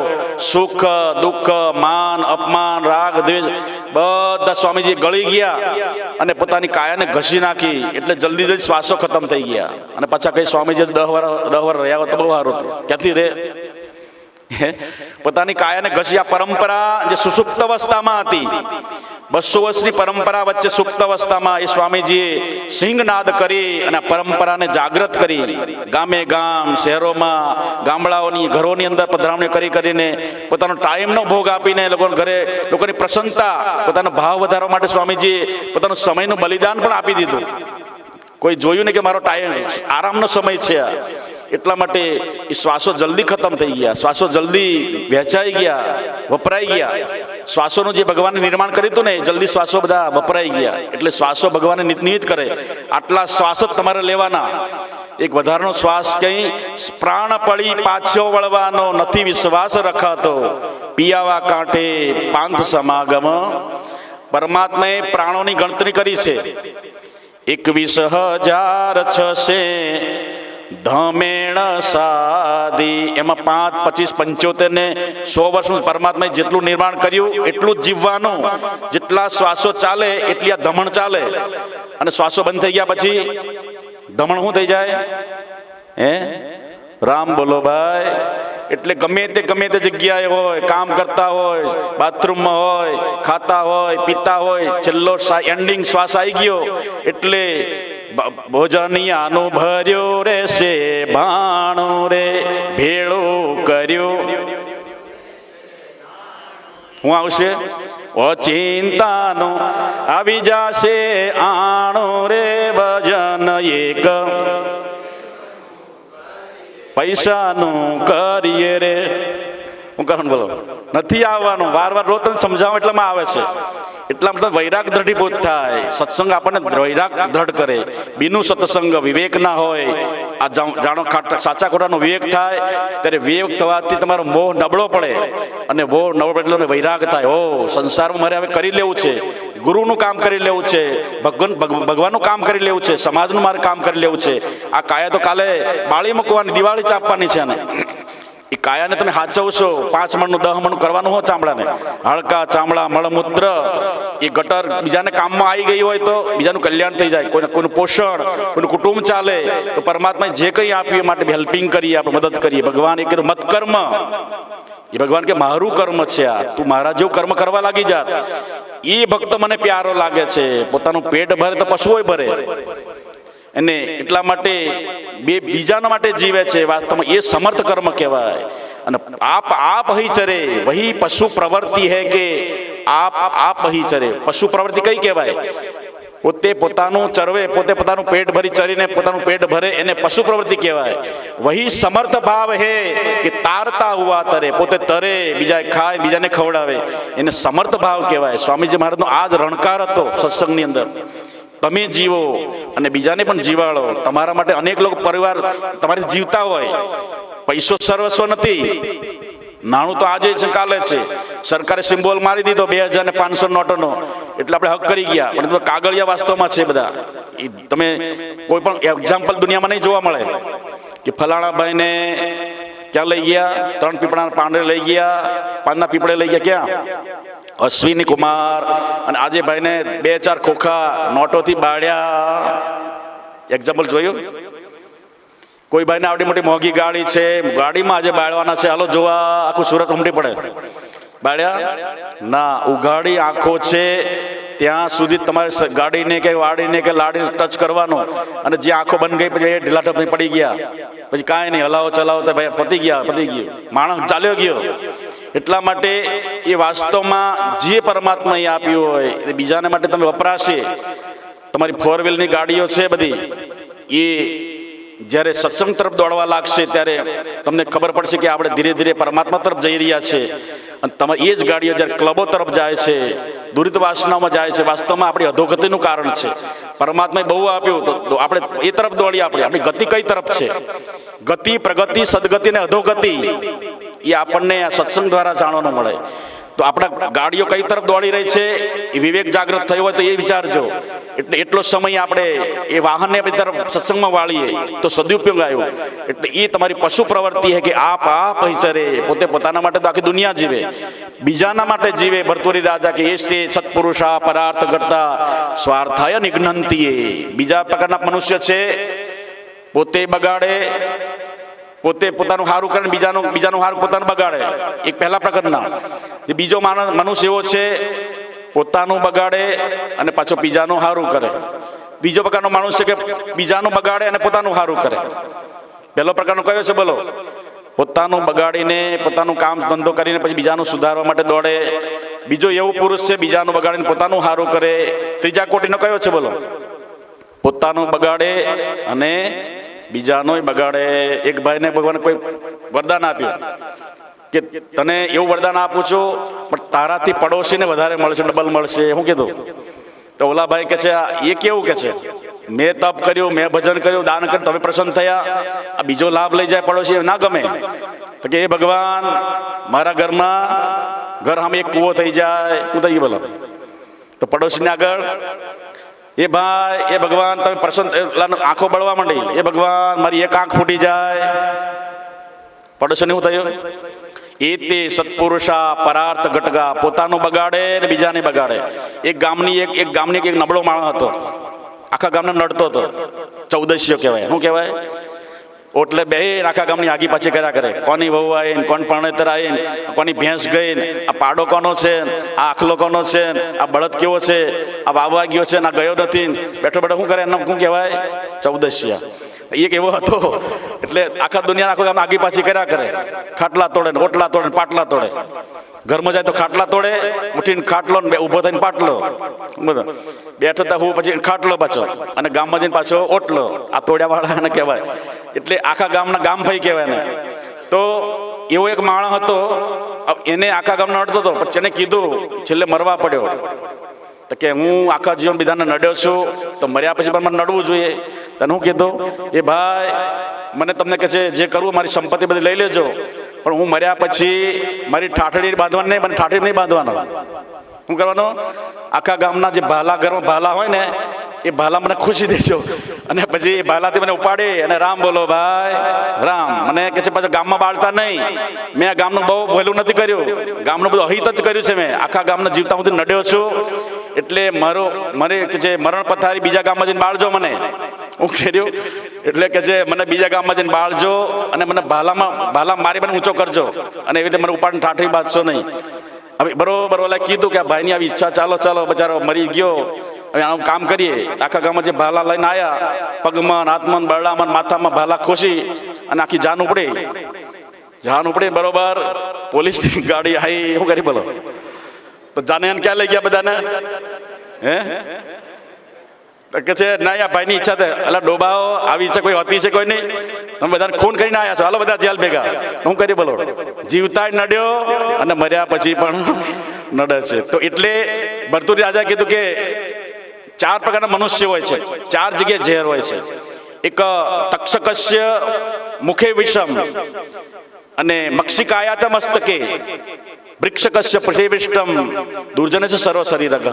સુખ દુઃખ, માન અપમાન, રાગ દ્વેષ બધા સ્વામીજી ગળી ગયા અને પોતાની કાયાને ઘસી નાખી. એટલે જલ્દી જલ્દી શ્વાસો ખતમ થઈ ગયા. અને પાછા કઈ સ્વામીજી 10 વાર રહ્યા હોત તો બહુ સારું હતું. ક્યાંથી રે? પોતાની કાયાને ઘસી. આ પરંપરા જે સુસુપ્ત અવસ્થામાં હતી, 200 વર્ષની પરંપરા વચ્ચે સુપ્ત અવસ્થામાં એ સ્વામીજીએ સિંહનાદ કરી અને આ પરંપરાને જાગૃત કરી. ગામે ગામ, શહેરોમાં, ગામડાઓની ઘરોની અંદર પધરામણી કરીને પોતાનો ટાઈમનો ભોગ આપીને લોકોની પ્રસન્નતા, પોતાનો ભાવ વધારવા માટે સ્વામીજીએ પોતાનું સમયનું બલિદાન પણ આપી દીધું. કોઈ જોયું નહીં કે મારો ટાઈમ આરામનો સમય છે. એટલા માટે એ શ્વાસો જલ્દી ખતમ થઈ ગયા, શ્વાસો જલ્દી વહેંચાઈ ગયા, વપરાઈ ગયા. શ્વાસોનું જે ભગવાને નિર્માણ કર્યું હતું ને, જલ્દી શ્વાસો બધા વપરાઈ ગયા. એટલે શ્વાસો ભગવાને નિત કરે, આટલા શ્વાસ જ તમારે લેવાના. એક વધારાનો શ્વાસ કઈ પ્રાણ પડી પાછો વળવાનો નથી વિશ્વાસ રખાતો, પિયાવા કાંઠે પાંથ સમાગમ. પરમાત્માએ પ્રાણોની ગણતરી કરી છે, 21,006 ધમેણ સાદી. એમાં 5, 25, 75 ને 100 વર્ષનું પરમાત્માએ જેટલું નિર્માણ કર્યું એટલું જ જીવવાનું. જેટલા શ્વાસો ચાલે એટલી આ ધમણ ચાલે. અને શ્વાસો બંધ થઈ ગયા પછી ધમણ શું થઈ જાય? રામ બોલો ભાઈ. એટલે ગમે તે જગ્યાએ હોય, કામ કરતા હોય, બાથરૂમમાં હોય, ખાતા હોય, પીતા હોય, છેલ્લો એન્ડિંગ શ્વાસ આવી ગયો એટલે ભોજનિયાનું ભર્યો રે છે ભાણું રે ભેળું કર્યું. હું આવશે ચિંતાનું આવી જાશે આણું રે ભજન એક પૈસાનું કરીએ રે. હું કહું બોલો નથી આવવાનું. વાર રોજ તમે સમજાવો એટલામાં આવે છે. એટલા બધા વૈરાગ દ્રઢીભૂત થાય. સત્સંગ આપણને વૈરાગ દ્રઢ કરે. બીનું સત્સંગ વિવેક ના હોય. આ જાણો સાચા ખોટાનો વિવેક થાય ત્યારે વિવેક થવાથી તમારો મોહ નબળો પડે. અને મોહ નબળો પડે એટલે વૈરાગ થાય. ઓ સંસારમાં મારે હવે કરી લેવું છે, ગુરુનું કામ કરી લેવું છે, ભગવાનનું કામ કરી લેવું છે, સમાજનું મારે કામ કરી લેવું છે. આ કાયા તો કાલે બાળી મૂકવાની, દિવાળી ચાપવાની છે. ને એ કાયાને તમે સાચવશો, 5 મણનું 10 મણનું કરવાનું હોય ચામડાને. હાડકા, ચામડા, મળમૂત્ર એ ગટર બીજાને કામમાં આવી ગઈ હોય તો બીજાનું કલ્યાણ થઈ જાય, કોઈનું પોષણ, કોઈનું કુટુંબ ચાલે. તો પરમાત્માએ જે કંઈ આપ્યું એ માટે હેલ્પિંગ કરીએ, આપણે મદદ કરીએ. ભગવાન એ કીધું મત કર્મ. એ ભગવાન કે મારું કર્મ છે આ, તું મારા જેવું કર્મ કરવા લાગી જાત. એ ભક્ત મને પ્યારો લાગે છે. પોતાનું પેટ ભરે તો પશુઓય ભરે. અને એટલા માટે બીજાના માટે જીવે છે. વાસ્તવમાં એ સમર્થ કર્મ કહેવાય. અને આપ અહીં ચરે વહી પશુ પ્રવૃત્તિ હે કે આપ અહીં ચરે. પશુ પ્રવૃત્તિ કઈ કહેવાય? પોતે પોતાનું ચરવે, પોતે પોતાનું પેટ ભરી ચરીને પોતાનું પેટ ભરે એને પશુ પ્રવૃત્તિ કહેવાય. વહી સમર્થ ભાવ હે કે તારતા હુઆ તરે. પોતે તરે, બીજા ખાય, બીજાને ખવડાવે, એને સમર્થ ભાવ કહેવાય. સ્વામીજી મહારાજનો આ જ રણકાર હતો સત્સંગની અંદર. તમે જીવો અને બીજાને પણ જીવાડો. તમારા માટે અનેક લોકો પરિવાર તમારે જીવતા હોય. પૈસો સર્વસ્વ નથી. નાણું તો આજે છે, કાલે છે. સરકારે સિમ્બોલ મારી દીધો 2000 ને 500 નોટોનો, એટલે આપણે હક કરી ગયા. પણ કાગળિયા વાસ્તવમાં છે બધા. એ તમે કોઈ પણ એક્ઝામ્પલ દુનિયામાં નહીં જોવા મળે કે ફલાણા ભાઈને ક્યાં લઈ ગયા, 3 પીપળાના પાંદડે લઈ ગયા, 5ના પીપળે લઈ ગયા. ક્યાં? અશ્વિની કુમાર. અને આજે ભાઈને 2-4 ખોખા નોટોથી બાળ્યા. એક્ઝામ્પલ જોયું? કોઈ ભાઈને આવડી મોટી મોંઘી ગાડી છે, ગાડીમાં આજે બાળવાના છે, હાલો જોવા, આખું સુરત ઉમટી પડે. બાળ્યા ના, ઉઘાડી આંખો છે ત્યાં સુધી તમારે ગાડીને કે વાડીને કે લાડીને ટચ કરવાનો. અને જે આંખો બંધ ગઈ પછી ઢીલાઢપ પડી ગયા, પછી કાંઈ નહીં, હલાવો ચલાવો તો ભાઈ પતી ગયું, માણસ ચાલ્યો ગયો. એટલા માટે એ વાસ્તવમાં જે પરમાત્મા એ આપ્યું હોય એ બીજાને માટે તમે વપરાશે. તમારી 4 વ્હીલની ગાડીઓ છે બધી, એ જ્યારે સત્સંગ તરફ દોડવા લાગશે ત્યારે તમને ખબર પડશે કે આપણે ધીરે ધીરે પરમાત્મા તરફ જઈ રહ્યા છે. અને તમે એ જ ગાડીઓ જ્યારે ક્લબો તરફ જાય છે, દુરિત વાસનામાં જાય છે, વાસ્તવમાં આપણી અધોગતિનું કારણ છે. પરમાત્માએ બહુ આપ્યું તો આપણે એ તરફ દોડીએ. આપણી ગતિ કઈ તરફ છે? ગતિ, પ્રગતિ, સદગતિ અને અધોગતિ એ આપણને આ સત્સંગ દ્વારા જાણવાનું મળે. તો આપણા ગાડીઓ કઈ તરફ દોડી રહી છે એ વિવેક જાગૃત થયો હોય તો એ વિચારજો. એટલે એટલો સમય આપણે એ વાહનને આપણી તરફ સત્સંગમાં વાળીએ તો સદુપયોગ આવ્યો. એટલે એ તમારી પશુ પ્રવૃત્તિ છે કે આપ પૈચરે, પોતે પોતાના માટે તો આખી દુનિયા જીવે, બીજાના માટે જીવે. ભર્તુરી રાજા કે એ સત્પુરુષા પરાર્થ કરતા સ્વાર્થાય નિઘ્નંતીએ. બીજા પ્રકારના મનુષ્ય છે, પોતે બગાડે, પોતે પોતાનું સારું કરે, બીજાનું સારું પોતાનું બગાડે. એક પહેલા પ્રકારના. જે બીજો મનુષ્ય એવો છે, પોતાનું બગાડે અને પાછો બીજાનું સારું કરે. બીજો પ્રકારનો માણસ છે કે બીજાનું બગાડે અને પોતાનું સારું કરે. પહેલો પ્રકારનો કયો છે બોલો? પોતાનું બગાડીને પોતાનું કામ ધંધો કરીને પછી બીજાનું સુધારવા માટે દોડે. બીજો એવું પુરુષ છે, બીજાનું બગાડીને પોતાનું સારું કરે. ત્રીજા કોટીનો કયો છે બોલો? પોતાનું બગાડે અને બીજાનોય બગાડે. એક ભાઈને ભગવાને કોઈ વરદાન આપ્યું કે તને એવું વરદાન આપું છું પણ તારાથી પડોશીને વધારે મળશે, ડબલ મળશે. શું કીધું? તો ઓલા ભાઈ કે છે એ કેવું કે છે? મેં તપ કર્યું, મેં ભજન કર્યું, દાન કર્યું, તમે પ્રસન્ન થયા, આ બીજો લાભ લઈ જાય પડોશી ના ગમે. તો કે એ ભગવાન મારા ઘર સામે એક કૂવો થઈ જાય. શું થઈ ગયું બોલો? તો પડોશીને આગળ એ ભાઈ, એ ભગવાન તમે પ્રસન્ન, આંખો બળવા માંડી, એ ભગવાન મારી એક આંખ ફૂટી જાય. પડોશીને શું થયું? એ તે સત્પુરુષા પરાર્થ ઘટગા. પોતાનું બગાડે ને બીજાને બગાડે. એક ગામની એક નબળો માણસ હતો, આખા ગામને નડતો હતો. ચૌદસ્યો કહેવાય. શું કહેવાય? ઓટલે બે આખા ગામની આગી પાછી કર્યા કરે. કોની વહુ આવીને, કોણ પરણેતર આવીને, કોની ભેંસ ગઈ, આ પાડો કોનો છે, આ આખલો કોનો છે, આ બળદ કેવો છે, આ વાવવા ગયો છે, આ ગયો નથી. બેઠો બેઠો શું કરે? એનું શું કહેવાય? ચૌદસ્યા. એક એવો હતો. એટલે આખા દુનિયા આખું ગામ આગી પાછી કર્યા કરે. ખાટલા તોડે, ઓટલા તોડે, પાટલા તોડે. ઘરમાં જાય તો ખાટલા તોડે, ઉઠીને ખાટલો ને ઊભો થઈને પાટલો, બરાબર. બેઠો તો હું પછી ખાટલો પાછો, અને ગામમાં જઈને પાછો ઓટલો. આ તોડ્યા વાળાને કહેવાય. એટલે આખા ગામના ગામ ભાઈ કહેવાય ને. તો એવો એક માણસ હતો, એને આખા ગામને નડતો હતો. પછી એને કીધું, છેલ્લે મરવા પડ્યો તો કે હું આખા જીવન બધાને નડ્યો છું, તો મર્યા પછી પણ મને નડવું જોઈએ. તને હું કીધું? એ ભાઈ મને તમને કહે છે જે કરવું મારી સંપત્તિ બધી લઈ લેજો, પણ હું મર્યા પછી મારી ઠાઠડી બાંધવાની નહીં, મને ઠાઠડી નહીં બાંધવાનો. શું કરવાનું? આખા ગામના જે ભાલા, ઘરમાં ભાલા હોય ને, એ ભાલા મને ખુશી દેજો. અને પછી એ ભાલાથી મને ઉપાડી અને રામ બોલો ભાઈ રામ. મને કે છે પાછું ગામમાં બાળતા નહીં. મેં આ ગામનું બહુ ભલું નથી કર્યું, ગામનું બધું અહિત જ કર્યું છે. મેં આખા ગામના જીવતા હું નડ્યો છું. એટલે મને કે છે મરણ પથારી બીજા ગામમાં જઈને બાળજો મને. હું કર્યું એટલે કે છે મને બીજા ગામમાં જઈને બાળજો અને મને ભાલા મારી મને ઊંચો કરજો, અને એવી રીતે મને ઉપાડીને ઠાઠડી બાંધશો નહીં. હવે બરોબર ઓલા કીધું કે આ ભાઈની આવી ઈચ્છા, ચાલો બચારો મરી ગયો, હવે આનું કામ કરીએ. આખા ગામમાં જે ભાલા લઈને આવ્યા, પગમાં, હાથમાં, બરડામાં, માથામાં ભાલા ખોસી અને આખી જાન ઉપડી. બરોબર પોલીસની ગાડી આવી. શું કરી બોલો? તો જાને ક્યાં લઈ ગયા બધાને? હે કે છે ના આ ભાઈની ઈચ્છા છે. એટલે ડોબાઓ આવી ઈચ્છા કોઈ હતી છે? કોઈ નહીં. તમે બધાને ખૂન કરીને આવ્યા છો, હાલો બધા જેલ ભેગા. શું કરી બોલો? જીવતા નડ્યો અને મર્યા પછી પણ નડે છે. તો એટલે ભર્તુરી રાજા કીધું કે 4 પ્રકારના મનુષ્ય હોય છે, 4 જગ્યાએ ઝેર હોય છે. એક તક્ષકસ્ય મુખે વિષમ, અને મક્ષિકાયા મસ્તકે, વૃક્ષકસ્ય પૃથિવિષ્ટમ, દુર્જનસ્ય સર્વ શરીરગઃ.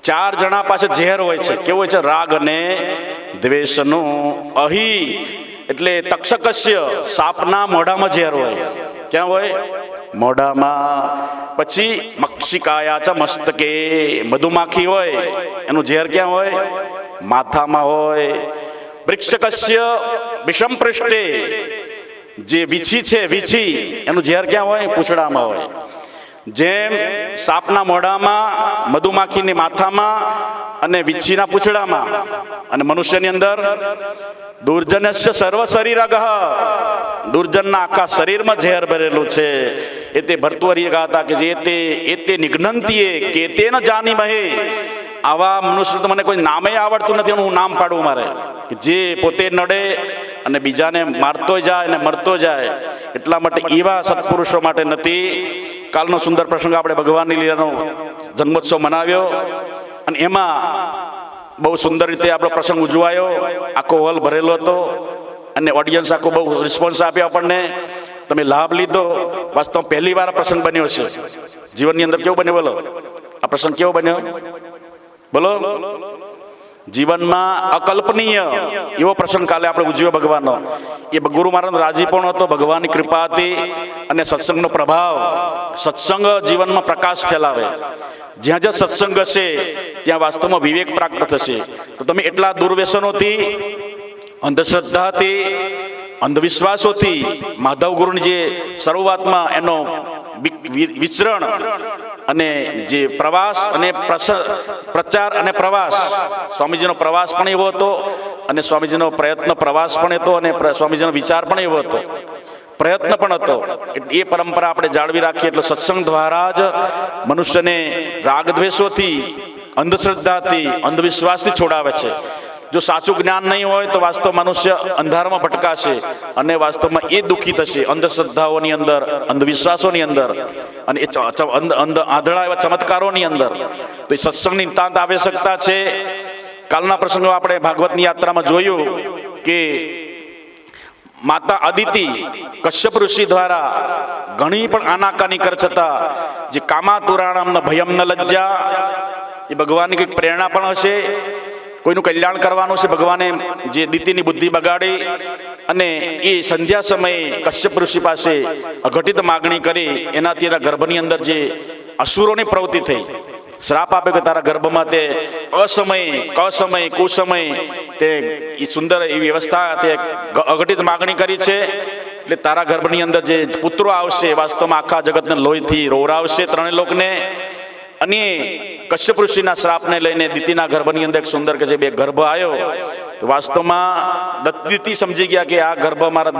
4 જણા પાસે ઝેર હોય છે. કેવું હોય છે? રાગ અને દ્વેષનું. અહી એટલે તક્ષકસ્ય સાપના મોઢામાં ઝેર હોય. ક્યાં હોય? મોઢામાં. પછી મક્ષિકાયા ચ મસ્તકે, મધુમાખી હોય, એનું ઝેર ક્યાં હોય? માથામાં હોય. વૃક્ષકસ્ય વિષમ પૃષ્ઠે, જે વીછી છે, વીછી, એનું ઝેર ક્યાં હોય? પૂંછડામાં હોય. જેમ સાપના મોઢામાં, મધુમાખીની માથામાં અને વીછીના પૂંછડામાં, અને મનુષ્યની અંદર દુર્જનસ્ય સર્વ શરીરગઃ, દુર્જનના આખા શરીરમાં ઝેર ભરેલું છે. એ તે ભર્તુહરિએ કહા હતા કે જે તે નિઘ્નંતીએ કે તે ન જાની મહે. આવા મનુષ્ય તો મને કોઈ નામે આવડતું નથી, હું નામ પાડવું મારે. કે જે પોતે નડે અને બીજાને મારતો જાય અને મરતો જાય. એટલા માટે એવા સત્પુરુષો માટે નથી. કાલનો સુંદર પ્રસંગ આપણે ભગવાનની લીલાનો જન્મોત્સવ મનાવ્યો અને એમાં બહુ સુંદર રીતે આપણો પ્રસંગ ઉજવાયો. આખો હોલ ભરેલો હતો અને ઓડિયન્સ આખો બહુ રિસ્પોન્સ આપ્યો આપણને. તમે લાભ લીધો. વાસ્તવમાં પહેલી વાર આ પ્રસંગ બન્યો છે જીવનની અંદર. કેવો બન્યો બોલો? આ પ્રસંગ કેવો બન્યો બોલો? જીવનમાં અકલ્પનીય એવો પ્રસંગ કાલે આપણે ઉજવ્યો ભગવાનનો. એ ગુરુ મહારાજનો રાજીપણો હતો, ભગવાનની કૃપા હતી અને સત્સંગનો પ્રભાવ. સત્સંગ જીવનમાં પ્રકાશ ફેલાવે. જ્યાં જ્યાં સત્સંગ હશે ત્યાં વાસ્તવમાં વિવેક પ્રાપ્ત થશે. તો તમે એટલા દુર્વ્યસનોથી, અંધશ્રદ્ધાથી, અંધવિશ્વાસોથી માધવ ગુરુની જે શરૂઆતમાં એનો વિચરણ અને જે પ્રવાસ અને પ્રચાર અને પ્રવાસ, સ્વામીજીનો પ્રવાસ પણ એવો હતો અને સ્વામીજીનો પ્રયત્ન પ્રવાસ પણ હતો અને સ્વામીજીનો વિચાર પણ એવો હતો, પ્રયત્ન પણ હતો. એ પરંપરા આપણે જાળવી રાખીએ. એટલે સત્સંગ દ્વારા જ મનુષ્યને રાગદ્વેષોથી, અંધશ્રદ્ધાથી, અંધવિશ્વાસથી છોડાવે છે. જો સાચું જ્ઞાન નહીં હોય તો વાસ્તવ મનુષ્ય અંધારમાં ભટકાશે અને વાસ્તવમાં એ દુઃખી થશે અંધશ્રદ્ધાઓની અંદર, અંધવિશ્વાસોની અંદર અને એ આંધળા એવા ચમત્કારોની અંદર. તો એ સત્સંગની નિતાંત આવશ્યકતા છે. કાલના પ્રસંગો આપણે ભાગવતની યાત્રામાં જોયું કે માતા અદિતિ કશ્યપ ઋષિ દ્વારા ઘણી પણ આનાકાની કર છતાં જે કામાતુરાણામ ન ભયમ ન લજ્જા, એ ભગવાનની કંઈક પ્રેરણા પણ હશે. કોઈનું કલ્યાણ કરવાનું છે. ભગવાને જે દિતિની બુદ્ધિ બગાડી અને એ સંધ્યા સમયે કશ્યપ ઋષિ પાસે અઘટિત માગણી કરી. એનાથી એના ગર્ભની અંદર જે અસુરોની પ્રવૃત્તિ થઈ, શ્રાપ આપે કે તારા ગર્ભમાં તે કસમય કુસમય તે સુંદર એવી વ્યવસ્થા, તે અઘટિત માગણી કરી છે. એટલે તારા ગર્ભની અંદર જે પુત્રો આવશે વાસ્તવમાં આખા જગતને લોહીથી રોવરાવશે, ત્રણેય લોકને. અને કશ્યપ ઋષિના શ્રાપને લઈને દિતિના ગર્ભની અંદર એક સુંદર કે જે બે ગર્ભ આવ્યો. તો વાસ્તવમાં દિતિ સમજી ગયા કે આ ગર્ભ મારા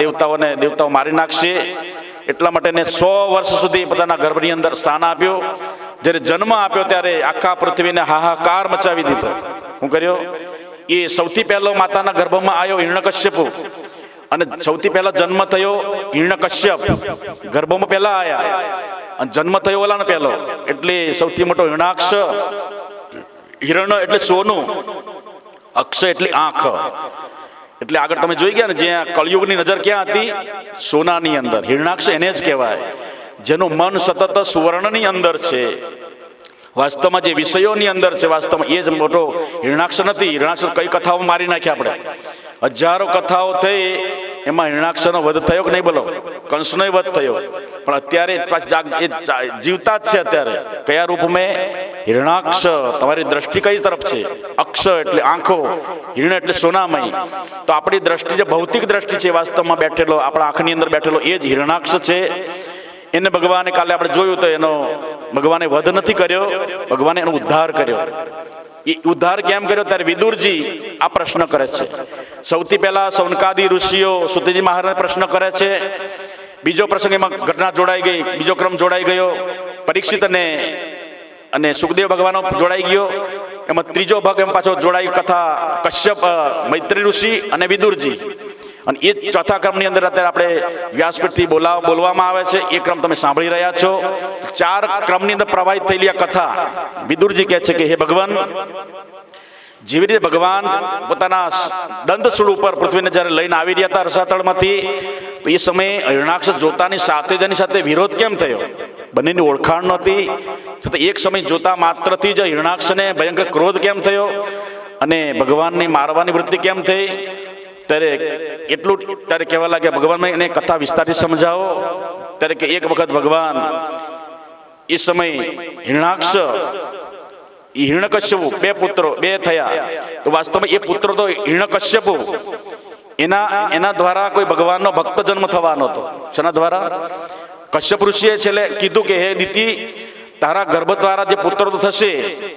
દેવતાઓ મારી નાખશે. એટલા માટે 100 વર્ષ સુધી પોતાના ગર્ભની અંદર સ્થાન આપ્યું. જ્યારે જન્મ આપ્યો ત્યારે આખા પૃથ્વીને હાહાકાર મચાવી દીધો. શું કર્યો? એ સૌથી પહેલો માતાના ગર્ભમાં આવ્યો હિરણ્યકશ્યપુ. અને સૌથી પહેલા જન્મ થયો હિરણ્યકશ્યપ, ગર્ભમાં પહેલા આવ્યા. અને જન્મ થયો ઓલાનો પહેલો, એટલે સૌથી મોટો હિરણાક્ષ. હિરણ્ય એટલે સોનું, અક્ષ એટલે આંખ. એટલે આગળ તમે જોઈ ગયા ને, જ્યાં કળિયુગની નજર ક્યાં હતી? સોનાની અંદર. હિરણાક્ષ એને જ કહેવાય જેનું મન સતત સુવર્ણની અંદર છે. વાસ્તવમાં જે વિષયોની અંદર છે વાસ્તવમાં એ જ મોટો હિરણાક્ષ નથી. હિરણાક્ષ કઈ કથાઓ મારી નાખી આપણે, હજારો કથાઓ થઈ, એમાં હિરણાક્ષનો વધ થયો કે નહીં બોલો? કંસનો વધ થયો. પણ અત્યારે જીવતા જ છે. અત્યારે કયા રૂપમાં? હિરણાક્ષ. તમારી દ્રષ્ટિ કઈ તરફ છે? અક્ષ એટલે આંખો, હિરણ એટલે સોનામય. તો આપણી દ્રષ્ટિ જે ભૌતિક દ્રષ્ટિ છે વાસ્તવમાં બેઠેલો, આપણા આંખની અંદર બેઠેલો એ જ હિરણાક્ષ છે. એને ભગવાને કાલે આપણે જોયું તો એનો ભગવાને વધ નથી કર્યો, ભગવાને એનો ઉદ્ધાર કર્યો. એ ઉદ્ધાર કેમ કર્યો? ત્યારે વિદુરજી આ પ્રશ્ન કરે છે. સૌથી પહેલા સૌનકાદી ઋષિઓ સુતજી મહારાજ પ્રશ્ન કરે છે. બીજો પ્રસંગ એમાં ઘટના જોડાઈ ગઈ, બીજો ક્રમ જોડાઈ ગયો. પરીક્ષિત અને સુખદેવ ભગવાન જોડાઈ ગયો. એમાં ત્રીજો ભાગ એમ પાછો જોડાઈ કથા કશ્યપ, મૈત્રી ઋષિ અને વિદુરજી. અને એ ચોથા ક્રમની અંદર અત્યારે આપણે વ્યાસપીઠથી બોલવામાં આવે છે. એ ક્રમ તમે સાંભળી રહ્યા છો. 4 ક્રમની અંદર પ્રવાહિત થયેલી આ કથા. વિદુરજી કહે છે કે હે ભગવાન, જેવી રીતે ભગવાન પોતાના દંતશૂળ ઉપર પૃથ્વીને જ્યારે લઈને આવી રહ્યા હતા રસાતળમાંથી, તો એ સમયે હિરણાક્ષ જોતાની સાથે જ એની સાથે વિરોધ કેમ થયો? બંનેની ઓળખાણ નહોતી છતાં એક સમય જોતા માત્રથી જ હિરણાક્ષને ભયંકર ક્રોધ કેમ થયો અને ભગવાનની મારવાની વૃત્તિ કેમ થઈ? ત્યારે કહેવા લાગ્યા ભગવાન એને કથા વિસ્તારથી સમજાવો. ત્યારે કે એક વખત ભગવાન એ સમય હિરણાક્ષ હિરણ્યકશ્યપુ બે થયા. તો વાસ્તવમાં એ પુત્ર તો હિરણ્યકશ્યપુ, એના દ્વારા કોઈ ભગવાનનો ભક્ત જન્મ થવાનો હતો. શેના દ્વારા? કશ્યપ ઋષિએ છેલ્લે કીધું કે હે દિતિ, તારા ગર્ભ દ્વારા જે પુત્ર તો થશે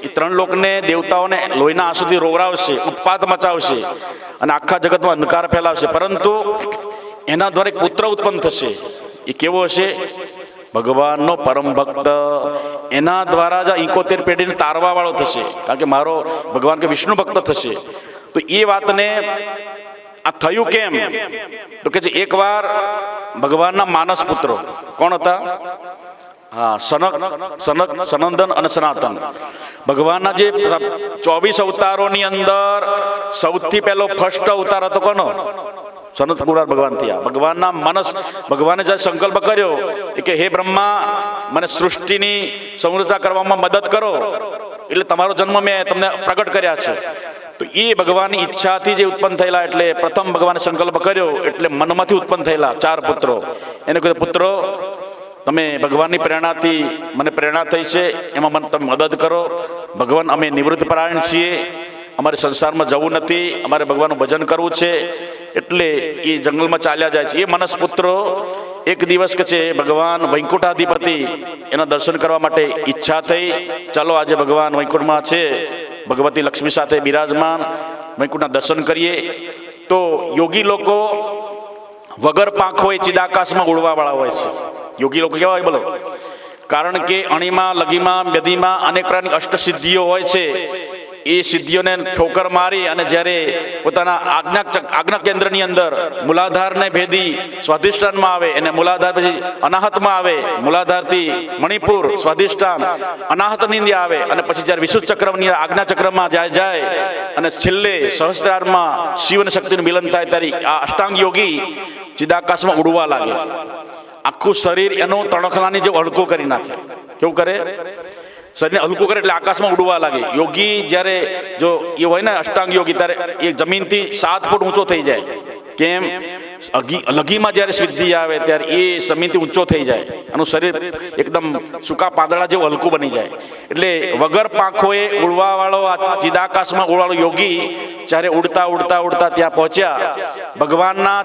એ 3 લોકને, દેવતાઓને લોહીના આંસુથી રોવરાવશે, ઉત્પાત મચાવશે અને આખા જગતમાં અંધકાર ફેલાવશે. પરંતુ એના દ્વારા એક પુત્ર ઉત્પન્ન થશે. એ કેવો હશે? ભગવાનનો પરમ ભક્ત. એના દ્વારા જ 71 પેઢીને તારવા વાળો થશે. કારણ કે મારો ભગવાન કે વિષ્ણુ ભક્ત થશે. તો એ વાતને આ થયું કેમ? તો કે એકવાર ભગવાનના માનસ પુત્રો કોણ હતા? હા, સનંદન અને સનાતન. ભગવાનના જે 24 અવતારોની અંદર સૌથી પહેલો ફર્સ્ટ અવતાર હતો કોનો? સનત કુમાર ભગવાન થયા. ભગવાનના માનસ, ભગવાને જ્યારે સંકલ્પ કર્યો કે હે બ્રહ્મા, મને સૃષ્ટિની સંરચના કરવામાં મદદ કરો, એટલે તમારો જન્મ મેં તમને પ્રગટ કર્યા છે. તો એ ભગવાનની ઈચ્છાથી જે ઉત્પન્ન થયેલા, એટલે પ્રથમ ભગવાને સંકલ્પ કર્યો એટલે મનમાંથી ઉત્પન્ન થયેલા 4 પુત્રો. એને કહ્યું, પુત્રો તમે ભગવાનની પ્રેરણાથી મને પ્રેરણા થઈ છે, એમાં મને તમે મદદ કરો. ભગવાન, અમે નિવૃત્તિ પરાયણ છીએ, અમારે સંસારમાં જવું નથી, અમારે ભગવાનનું ભજન કરવું છે, એટલે એ જંગલમાં ચાલ્યા જાય છે. એ મનસ્પુત્રો એક દિવસ કે છે ભગવાન વૈકુંઠાધિપતિ એના દર્શન કરવા માટે ઈચ્છા થઈ. ચાલો આજે ભગવાન વૈકુંઠમાં છે, ભગવતી લક્ષ્મી સાથે બિરાજમાન, વૈકુંઠના દર્શન કરીએ. તો યોગી લોકો વગર પાંખો એ ચિદાકાશમાં ઉડવા વાળા હોય છે. યોગી લોકો કેવા હોય બોલો? કારણ કે અણીમાં, લગીમાં, બેદીમાં અનેક પ્રકારની અષ્ટસિદ્ધિઓ હોય છે. એ સિદ્ધિઓને ઠોકર મારી અને જ્યારે પોતાના આજ્ઞા કેન્દ્રની અંદર મૂલાધારને ભેદી સ્વાધિષ્ઠાનમાં આવે, અને મૂલાધાર પછી અનાહતમાં આવે, મૂલાધારથી મણિપુર, સ્વાધિષ્ઠાન, અનાહતની અંદર આવે, અને પછી જ્યારે વિશુદ્ધ ચક્રની આજ્ઞા ચક્રમાં જાય અને છેલ્લે સહસ્ત્રારમાં શિવ અને શક્તિનું મિલન થાય, ત્યારે આ અષ્ટાંગ યોગી ચિદાકાશમાં ઉડવા લાગે. આખું શરીર એનું તણખલાની જેવું હલકું કરી નાખે. કેવું કરે? શરીરને હલકું કરે એટલે આકાશમાં ઉડવા લાગે. યોગી જ્યારે જો એ હોય ને અષ્ટાંગ યોગી, ત્યારે એ જમીનથી 7 ફૂટ ઊંચો થઈ જાય. કેમ? લઘીમાં જ્યારે સિદ્ધિ આવે ત્યારે એ જમીનથી ઊંચો થઈ જાય, એનું શરીર એકદમ સૂકા પાંદડા જેવું હલકું બની જાય. એટલે વગર પાંખોએ ઉડવા વાળો આ ચિદાકાશમાં ઉડવાળો યોગી જ્યારે ઉડતા ઉડતા ઉડતા ત્યાં પહોંચ્યા. ભગવાનના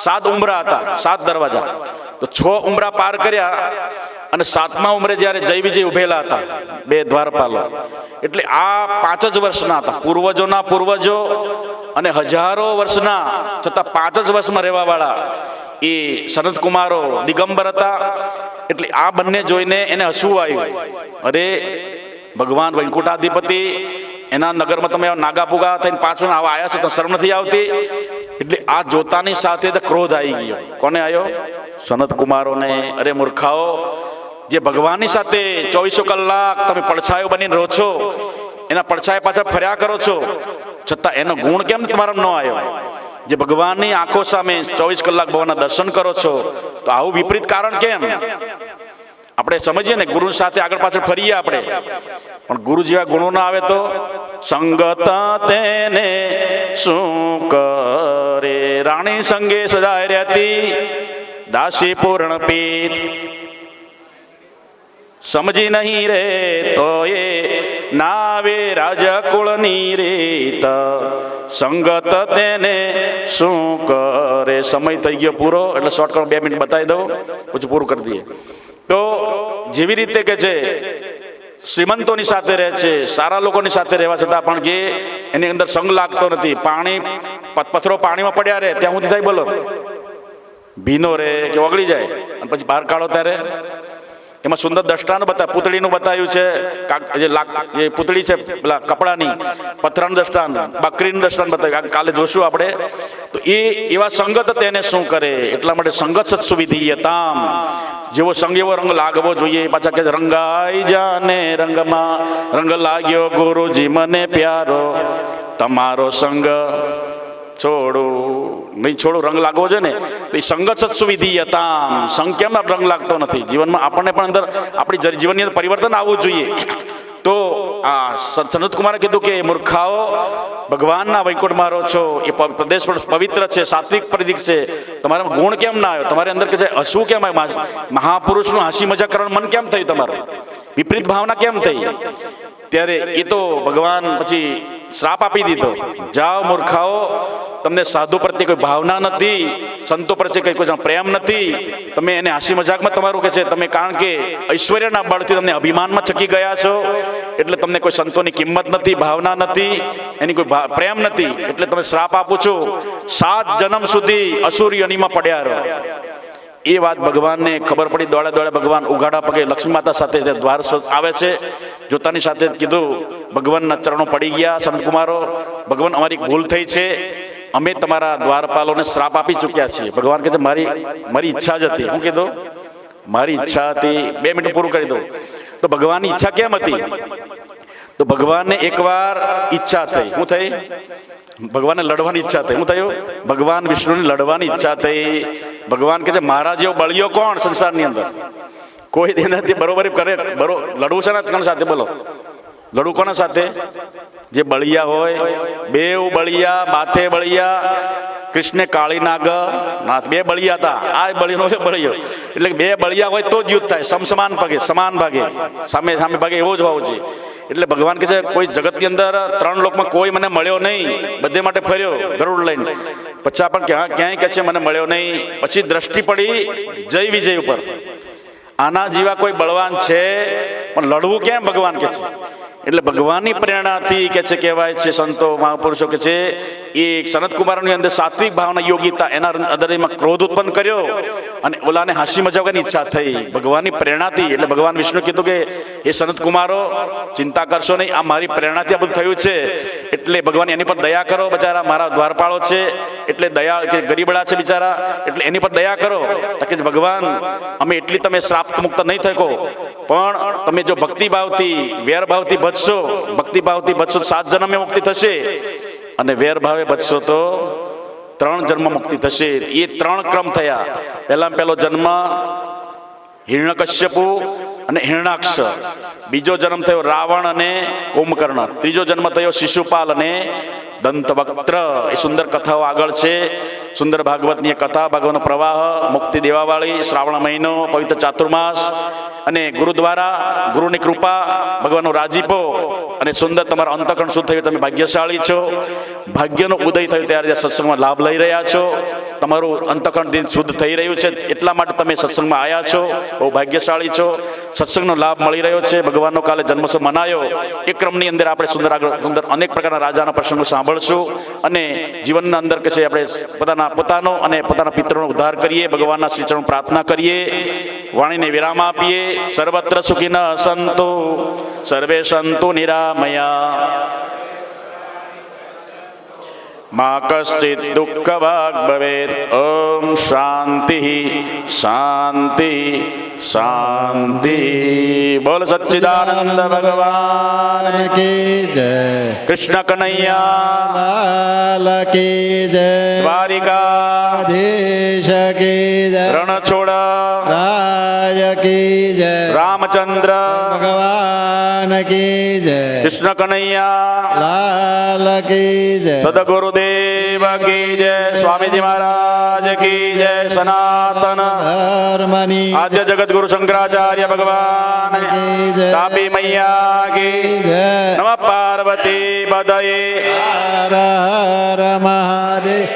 7 ઉંબરા હતા, 7 દરવાજા. તો 6 ઉંબરા પાર કર્યા અને 7મા ઉંમરે જ્યારે જય વિજય ઉભેલા હતા 2 દ્વારપાલો. એટલે આ 5 જ વર્ષના હતા, પૂર્વજોના પૂર્વજો, અને હજારો વર્ષના છતાં 5 જ વર્ષમાં રહેવા વાળા એ સનત કુમારો દિગંબર હતા. એટલે આ બંને જોઈને એને હસવું આવ્યું. અરે ભગવાન વૈકુંઠાધિપતિ, એના નગરમાં તમે નાગાપુગા થઈને 5 આવા આવ્યા છો, તો શરમ નથી આવતી? એટલે આ જોતાની સાથે ક્રોધ આવી ગયો. કોને આવ્યો? સનત કુમારોને. અરે મૂર્ખાઓ, જે ભગવાનની સાથે 24 કલાક તમે પડછાયો બનીને રહો છો, એના પડછાયા પાછળ ફર્યા કરો છો, છતાં એનો ગુણ કેમ તમારા ન આવ્યો? જે ભગવાનની આંખો સામે 24 કલાક ભગવાનના દર્શન કરો છો, તો આવું વિપરીત કારણ કેમ? આપણે સમજીએ ને, ગુરુ સાથે આગળ પાછળ ફરીએ આપણે, પણ ગુરુ જેવા ગુણો ના આવે તો સંગત તેને શું કરે? રાણી સંગે સદાય રહેતી દાસી પૂર્ણ પીત, સમજી નહીં રે તો એ નાવે રાજકુળની રીત, સંગત તેને શું કરે? સમય થઈ ગયો પૂરો, એટલે શોર્ટકટ 2 મિનિટ બતાવી દઉં, પછી પૂરું કરી દઈએ. તો જેવી રીતે કે છે શ્રીમંતોની સાથે રહે છે, સારા લોકોની સાથે રહેવા છતાં પણ જે એની અંદર સંગ લાગતો નથી, પાણી પથ્થરો પાણીમાં પડ્યા રહે ત્યાં સુધી થાય બોલો ભીનો રહે કે ઓગળી જાય, અને પછી બહાર કાઢો ત્યારે એમાં સુંદર દ્રષ્ટાંત બતાવ્યું. પૂતળીનું બતાવ્યું છે, જે પૂતળી છે પેલા કપડાની, પથરાનું દ્રષ્ટાંત, બકરીનું દ્રષ્ટાંત બતાવ્યું. કાલે જોશું આપણે. તો એ એવા સંગત તેને શું કરે? એટલા માટે સંગત સત્સુવિધીયતામ, જેવો સંગ એવો રંગ લાગવો જોઈએ. પાછા કે રંગાઈ જાને રંગમાં રંગ લાગ્યો ગુરુજી મને પ્યારો, તમારો સંગ છોડું નહીં છોડું, રંગ લાગવો જોઈએ ને. તો એ સંગત સત્સુવિધીયતામ, સંગ કેમ રંગ લાગતો નથી? જીવનમાં આપણને પણ અંદર આપણી જીવનની અંદર પરિવર્તન આવવું જોઈએ. તો આ સનત કુમારે કીધું કે મૂર્ખાઓ, ભગવાનના વૈકુંઠમાં રહો છો, એ પ્રદેશ પણ પવિત્ર છે, સાત્વિક પ્રતીક છે, તમારા ગુણ કેમ ના આવ્યો? તમારી અંદર કે હસવું કેમ આવ્યું? મહાપુરુષનું હાસી મજાક કરવાનું મન કેમ થયું? તમારું વિપરીત ભાવના કેમ થઈ? ત્યારે એ તો ભગવાન પછી શ્રાપ આપી દીધો, જાઓ મૂર્ખાઓ, તમને સાધુ પ્રત્યે કોઈ ભાવના નથી, સંતો પ્રત્યે કોઈ પ્રેમ નથી, તમે એને હાસી મજાકમાં તમારું કે છે તમે, કારણ કે ઐશ્વર્યના બળથી તમને અભિમાનમાં છકી ગયા છો, એટલે તમને કોઈ સંતોની કિંમત નથી, ભાવના નથી, એની કોઈ પ્રેમ નથી, એટલે તમે શ્રાપ આપું છું, 7 જન્મ સુધી અસુર યોનિમાં પડ્યા રહો. એ વાત ભગવાનને ખબર પડી. દોડે દોડે ભગવાન ઉઘાડા પગે લક્ષ્મી માતા સાથે દ્વાર આવે છે. જોતાની સાથે કીધું, ભગવાનના ચરણો પડી ગયા. સંત કુમારો, ભગવાન અમારી ભૂલ થઈ છે, અમે તમારા દ્વારપાલોને શ્રાપ આપી ચૂક્યા છીએ. ભગવાન કહે છે મારી ઈચ્છા જ હતી. હું કીધું મારી ઈચ્છા હતી. 2 મિનિટ પૂરું કરી દઉં. તો ભગવાનની ઈચ્છા કેમ હતી? તો ભગવાનને એકવાર ઈચ્છા થઈ. શું થઈ? ભગવાનને લડવાની ઈચ્છા થઈ. શું થયું? ભગવાન વિષ્ણુને લડવાની ઈચ્છા થઈ. ભગવાન કહે છે મારા જેવો બળિયો કોણ સંસારની અંદર? કોઈ તેનાથી બરોબર કરે. લડવું છે ને કોના સાથે? બોલો, લડવું કોના સાથે? જે બળિયા હોય, બેવ બળિયા, બાથે બળિયા. કૃષ્ણે કાળી નાગ નાથ 2 બળિયા હતા. આ બળિયો છે બળિયો. એટલે 2 બળિયા હોય તો જ યુદ્ધ થાય. સમાન ભાગે, સમાન ભાગે, સામે સામે ભાગે એવો જ હોવો જોઈએ. એટલે ભગવાન કહે છે કોઈ જગતની અંદર 3 લોકમાં કોઈ મને મળ્યો નહીં. બધે માટે ફર્યો ગરુડ લઈને. પછી પણ ક્યાંય કહે છે મને મળ્યો નહીં. પછી દ્રષ્ટિ પડી જય વિજય ઉપર. આના જેવા કોઈ બળવાન છે, પણ લડવું કેમ? ભગવાન કહે છે. એટલે ભગવાનની પ્રેરણાથી કે છે કહેવાય છે સંતો મહાપુરુષો કે છે એ સનતકુમારની અંદર સાત્વિક ભાવના યોગીતા એના હૃદયમાં ક્રોધ ઉત્પન્ન કર્યો અને ઓલાને હાસી મજાવવાની ઈચ્છા થઈ ભગવાનની પ્રેરણાથી. એટલે ભગવાન વિષ્ણુ કીધું કે એ સનતકુમારો ચિંતા કરશો નહીં, આ મારી પ્રેરણાથી આ બધું થયું છે. એટલે ભગવાન એની પર દયા કરો. બિચારા મારા દ્વારપાળો છે એટલે દયા, કે ગરીબડા છે બિચારા, એટલે એની પર દયા કરો. કે ભગવાન અમે એટલી તમે શ્રાપ મુક્ત નહીં થકો, પણ તમે જો ભક્તિભાવથી વેરભાવથી બચશો, ભક્તિભાવથી બચશો 7 જન્મે મુક્તિ થશે, અને વેરભાવે બચશો તો 3 જન્મ મુક્તિ થશે. એ 3 ક્રમ થયા. પહેલો જન્મ હિરણ્યકશ્યપુ અને હિરણાક્ષ. બીજો જન્મ થયો રાવણ અને કુંભકર્ણ. ત્રીજો જન્મ થયો શિશુપાલ અને દંતવક્ત્ર. એ સુંદર કથાઓ આગળ છે. સુંદર ભાગવતની કથા, ભાગવતનો પ્રવાહ, મુક્તિ દેવાવાળી, શ્રાવણ મહિનો, પવિત્ર ચાતુર્માસ, અને ગુરુ દ્વારા, ગુરુની કૃપા, ભગવાનનો રાજીપો, અને સુંદર તમારો અંતકરણ શું થયું. તમે ભાગ્યશાળી છો. ભાગ્યનો ઉદય થયો ત્યારે સત્સંગમાં લાભ લઈ રહ્યા છો. તમારું અંતકરણ શુદ્ધ થઈ રહ્યું છે, એટલા માટે તમે સત્સંગમાં આવ્યા છો. બહુ ભાગ્યશાળી છો. સત્સંગનો લાભ મળી રહ્યો છે. ભગવાનનો કાલે જન્મોત્સવ મનાયો. એ ક્રમની અંદર આપણે સુંદર અનેક પ્રકારના રાજાના પ્રસંગો સાંભળશું, અને જીવનના અંદર કે છે આપણે પોતાનો અને પોતાના પિતૃનો ઉદ્ધાર કરીએ. ભગવાનના શ્રી ચરણ પ્રાર્થના કરીએ. વાણીને વિરામ આપીએ. સર્વત્ર સુખિનઃ સંતુ સર્વે સંતુ નિરામયા. મા કશ્ચિત દુઃખ ભાગ ભવેત. ઓમ શાંતિ શાંતિ શાંતિ. બોલ સચ્ચિદાનંદ ભગવાન કી જય. કૃષ્ણ કનૈયા લાલ કી જય. દ્વારિકાધીશ કી જય. રણછોડ રાય કી જય. રામચંદ્ર ભગવાન કી જય. કૃષ્ણ કનૈયા લાલ કી જય. સદગુરુદેવ કી જય. સ્વામીજી મહારાજ કી જય. સનાતન ધર્મની આદ્ય જગત ગુરુ શંકરાચાર્ય ભગવાન કી જય. તાપી મૈયા કી જય. નમઃ પાર્વતી પદયે. હર હર મહાદેવ.